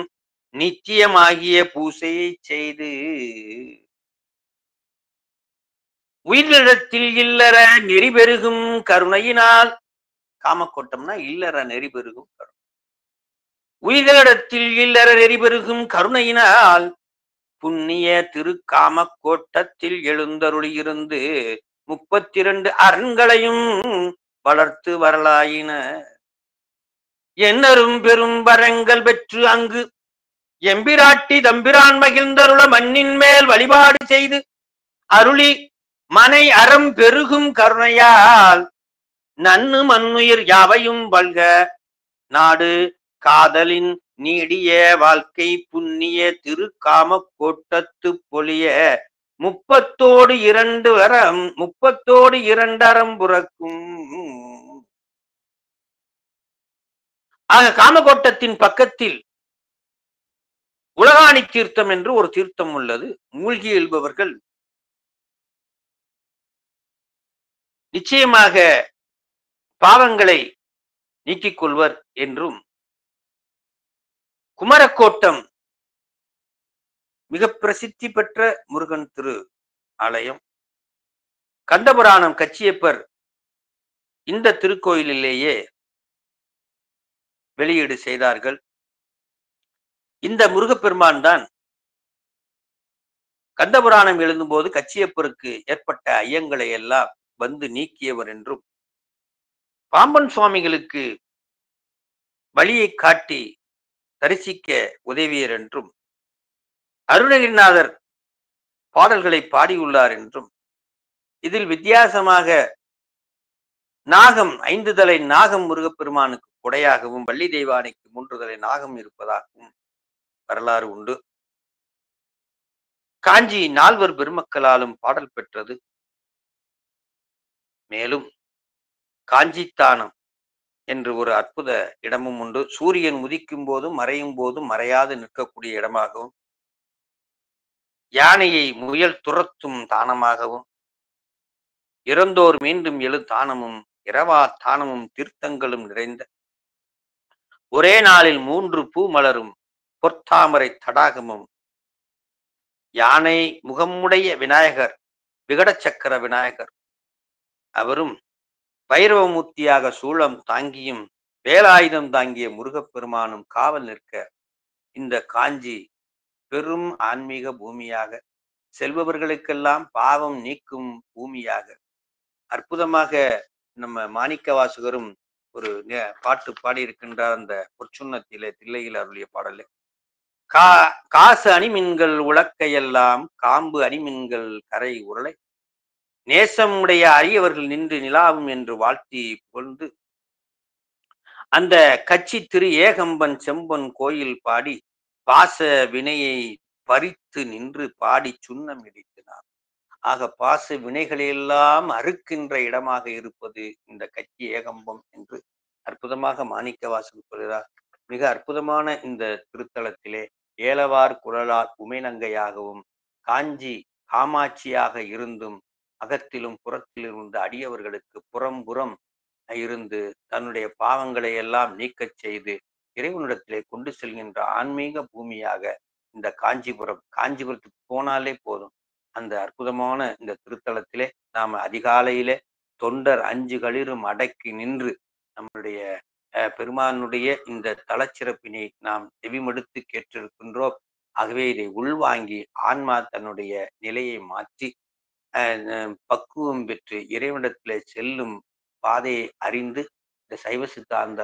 நித்தியமாகிய பூசையை செய்து உயிரிடத்தில் இல்லற நெறி பெருகும் கருணையினால், காமக்கோட்டம்னா இல்லற நெறி பெருகும் கருணை, உயிரிடத்தில் இல்லற நெறி பெருகும் கருணையினால் புண்ணிய திரு காமக்கோட்டத்தில் எழுந்தருளி இருந்து 32 அரண்களையும் வளர்த்து வரலாயின. என்னரும் பெரும் வரங்கள் பெற்று அங்கு எம்பிராட்டி தம்பிரான் மகிழ்ந்தருள மண்ணின் மேல் வழிபாடு செய்து அருளி மனை அறம் பெருகும் கருணையால் நன்னு மண்ணுயிர் யாவையும் வல்க நாடு காதலின் நீடிய வாழ்க்கை புண்ணிய திரு காமக்கோட்டத்து பொலிய 32 அறம் புறக்கும். ஆக காமக்கோட்டத்தின் பக்கத்தில் உலகாணி தீர்த்தம் என்று ஒரு தீர்த்தம் உள்ளது. மூழ்கி எழுபவர்கள் நிச்சயமாக பாவங்களை நீக்கிக் கொள்வர் என்றும், குமரக்கோட்டம் மிக பிரசித்தி பெற்ற முருகன் திரு ஆலயம், கந்தபுராணம் கச்சியப்பர் இந்த திருக்கோயிலிலேயே வெளியீடு செய்தார்கள். இந்த முருகப்பெருமான் தான் கந்தபுராணம் எழுதும்போது கச்சியப்பருக்கு ஏற்பட்ட ஐயங்களை எல்லாம் வந்து நீக்கியவர் என்றும், பாம்பன் சுவாமிகளுக்கு வழியை காட்டி தரிசிக்க உதவியர் என்றும், அருணகிரிநாதர் பாடல்களை பாடியுள்ளார் என்றும், இதில் வித்தியாசமாக நாகம் 5 தலை நாகம் முருகப்பெருமானுக்கு கொடையாகவும் வள்ளி தெய்வானைக்கு 3 தலை நாகம் இருப்பதாகவும் வரலாறு உண்டு. காஞ்சி 4 பெருமக்களாலும் பாடல் பெற்றது. மேலும் காஞ்சித்தானம் என்று ஒரு அற்புத இடமும் உண்டு. சூரியன் உதிக்கும் போதும் மறையும் போதும் மறையாது நிற்கக்கூடிய இடமாகவும், யானையை முயல் துரத்தும் தானமாகவும், இறந்தோர் மீண்டும் எழு தானமும் இரவா தானமும் தீர்த்தங்களும் நிறைந்த ஒரே நாளில் 3 பூ மலரும் பொற்தாமரை தடாகமும், யானை முகமுடைய விநாயகர் விகட சக்கர விநாயகர் அவரும் பைரவமூர்த்தியாக சூளம் தாங்கியும் வேலாயுதம் தாங்கிய முருகப்பெருமானும் காவல் நிற்க இந்த காஞ்சி பெரும் ஆன்மீக பூமியாக, செல்பவர்களுக்கெல்லாம் பாவம் நீக்கும் பூமியாக அற்புதமாக நம்ம மாணிக்க வாசகரும் ஒரு பாட்டு பாடியிருக்கின்றார். அந்த பொற்சுண்ணத்திலே தில்லையில் அருளிய பாடலே, காசு அணிமின்கள் உலக்கையெல்லாம் காம்பு அணிமின்கள் கரை உருளை நேசம் உடைய அரியவர்கள் நின்று நிலாவும் என்று வாழ்த்தி புகழ்ந்து அந்த கட்சி திரு ஏகம்பன் செம்பன் கோயில் பாடி பாச வினையை பறித்து நின்று பாடி சுண்ணம் இடித்தினார். ஆக பாச வினைகளையெல்லாம் அறுக்கின்ற இடமாக இருப்பது இந்த கட்சி ஏகம்பம் என்று அற்புதமாக மாணிக்க வாசகர் சொல்கிறார். மிக அற்புதமான இந்த திருத்தலத்திலே ஏலவார் குழலார் உமைநங்கையாகவும் காஞ்சி காமாட்சியாக இருந்தும் அகத்திலும் புறத்திலும் இருந்த அடியவர்களுக்கு புறம் இருந்து தன்னுடைய பாவங்களை எல்லாம் நீக்கச் செய்து இறைவனிடத்திலே கொண்டு செல்கின்ற ஆன்மீக பூமியாக இந்த காஞ்சிபுரத்துக்கு போனாலே போதும், அந்த அற்புதமான இந்த திருத்தலத்திலே நாம அதிகாலையிலே தொண்டர் 5 களிரும் அடக்கி நின்று நம்முடைய பெருமானுடைய இந்த தலச்சிறப்பினை நாம் செவிமடுத்து கேட்டிருக்கின்றோம். ஆகவே இதை உள்வாங்கி ஆன்மா தன்னுடைய நிலையை மாற்றி பக்குவம் பெற்று இறைவனிடத்திலே செல்லும் பாதையை அறிந்து இந்த சைவ சித்தாந்த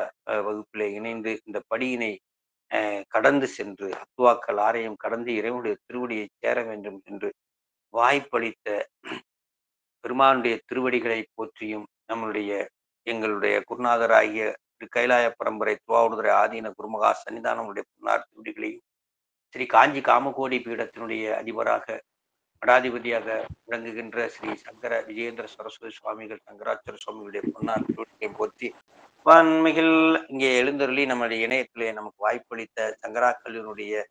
வகுப்பிலே இணைந்து இந்த படியினை கடந்து சென்று அத்துவாக்கள் ஆரையும் கடந்து இறைவனுடைய திருவடியை சேர வேண்டும் என்று வாய்ப்பளித்த பெருமானுடைய திருவடிகளை போற்றியும் எங்களுடைய குருநாதராகிய கைலாய பரம்பரை துவாவுதுரை ஆதீன குருமகா சன்னிதானமுடைய புன்னார் திருவடிகளையும் ஸ்ரீ காஞ்சி காமகோடி பீடத்தினுடைய அதிபராக மடாதிபதியாக விளங்குகின்ற ஸ்ரீ சங்கர விஜயேந்திர சரஸ்வதி சுவாமிகள் சங்கராச்சார சுவாமிகளுடைய பொன்னார் திருவடிகளை போற்றி வான்மைகள் இங்கே எழுந்தருளி நம்முடைய இணையத்திலே நமக்கு வாய்ப்பளித்த சங்கரா கல்லூரியுடைய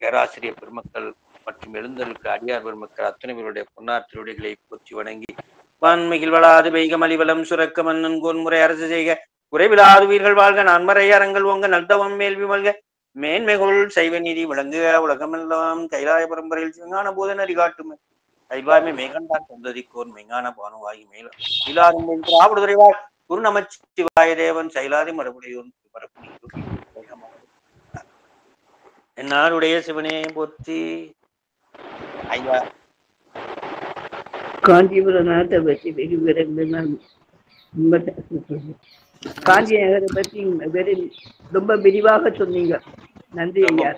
பேராசிரியர் பெருமக்கள் மற்றும் எழுந்தருக்கு அடியார் பெருமக்கள் அத்தனை பேருடைய பொன்னார் திருவடிகளை போற்றி வணங்கி வான்மையில் வளாது பெய்க மலிவலம் சுரக்க மன்னன் கோன்முறை அரசு செய்க குறைவிலாது உயிர்கள் வாழ்க நான்மறை அரங்கள் ஓங்க நல்தவம் மேல்வி மல்க மேன்மைகள் சைவ நீதி விளங்குக உலகமெல்லாம் கைலாய பரம்பரையில் சிவஞான போதனறி காட்டுமே கைவாய்மை மேகண்டான் சொந்ததிக்கோர் மெய்ஞான பானுவாகி மேலும் இலாரும் திராவிடுதுறைவாள் குரு நமச்சிவாய தேவன் சைலாதி மறுபடியும் என்னாருடைய சிவனே போற்றி. ஐயா காஞ்சிபுரநாத பற்றி வெகு விரைவில் காஞ்சி நகரை பற்றி ரொம்ப விரிவாக சொன்னீங்க. நன்றி ஐயா.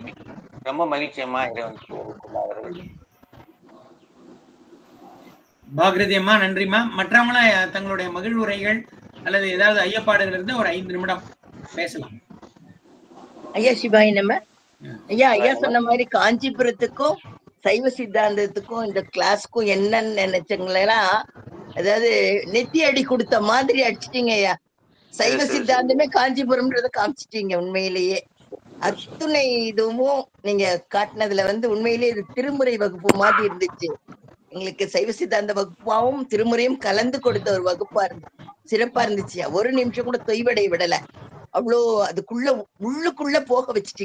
ரொம்ப மகிழ்ச்சியம்மா. பாக்ரதி அம்மா நன்றிம்மா. மற்றவங்களாம் தங்களுடைய மகிழ்வுரைகள் அல்லது ஏதாவது ஐயப்பாடுகள் இருந்து ஒரு 5 நிமிடம் பேசலாம். ஐயா சிவாய் நம்ம ஐயா சொன்ன மாதிரி காஞ்சிபுரத்துக்கும் சைவ சித்தாந்தத்துக்கும் இந்த கிளாஸ்க்கும் என்னன்னு நினைச்சங்களா, அதாவது நெத்தி அடி கொடுத்த மாதிரி அடிச்சிட்டீங்க ஐயா. சைவ சித்தாந்தமே காஞ்சிபுரம்ன்றத காமிச்சிட்டீங்க. உண்மையிலேயே அத்துணை இதுவும் நீங்க காட்டினதுல உண்மையிலேயே இது திருமுறை வகுப்பு மாதிரி இருந்துச்சு. எங்களுக்கு சைவ சித்தாந்த வகுப்பாவும் திருமுறையும் கலந்து கொடுத்த ஒரு வகுப்பா சிறப்பா இருந்துச்சு. ஒரு நிமிஷம் கூட தொய்வடை விடல. அவ்வளோ அதுக்குள்ள உள்ளுக்குள்ள போக வச்சுட்டீங்க.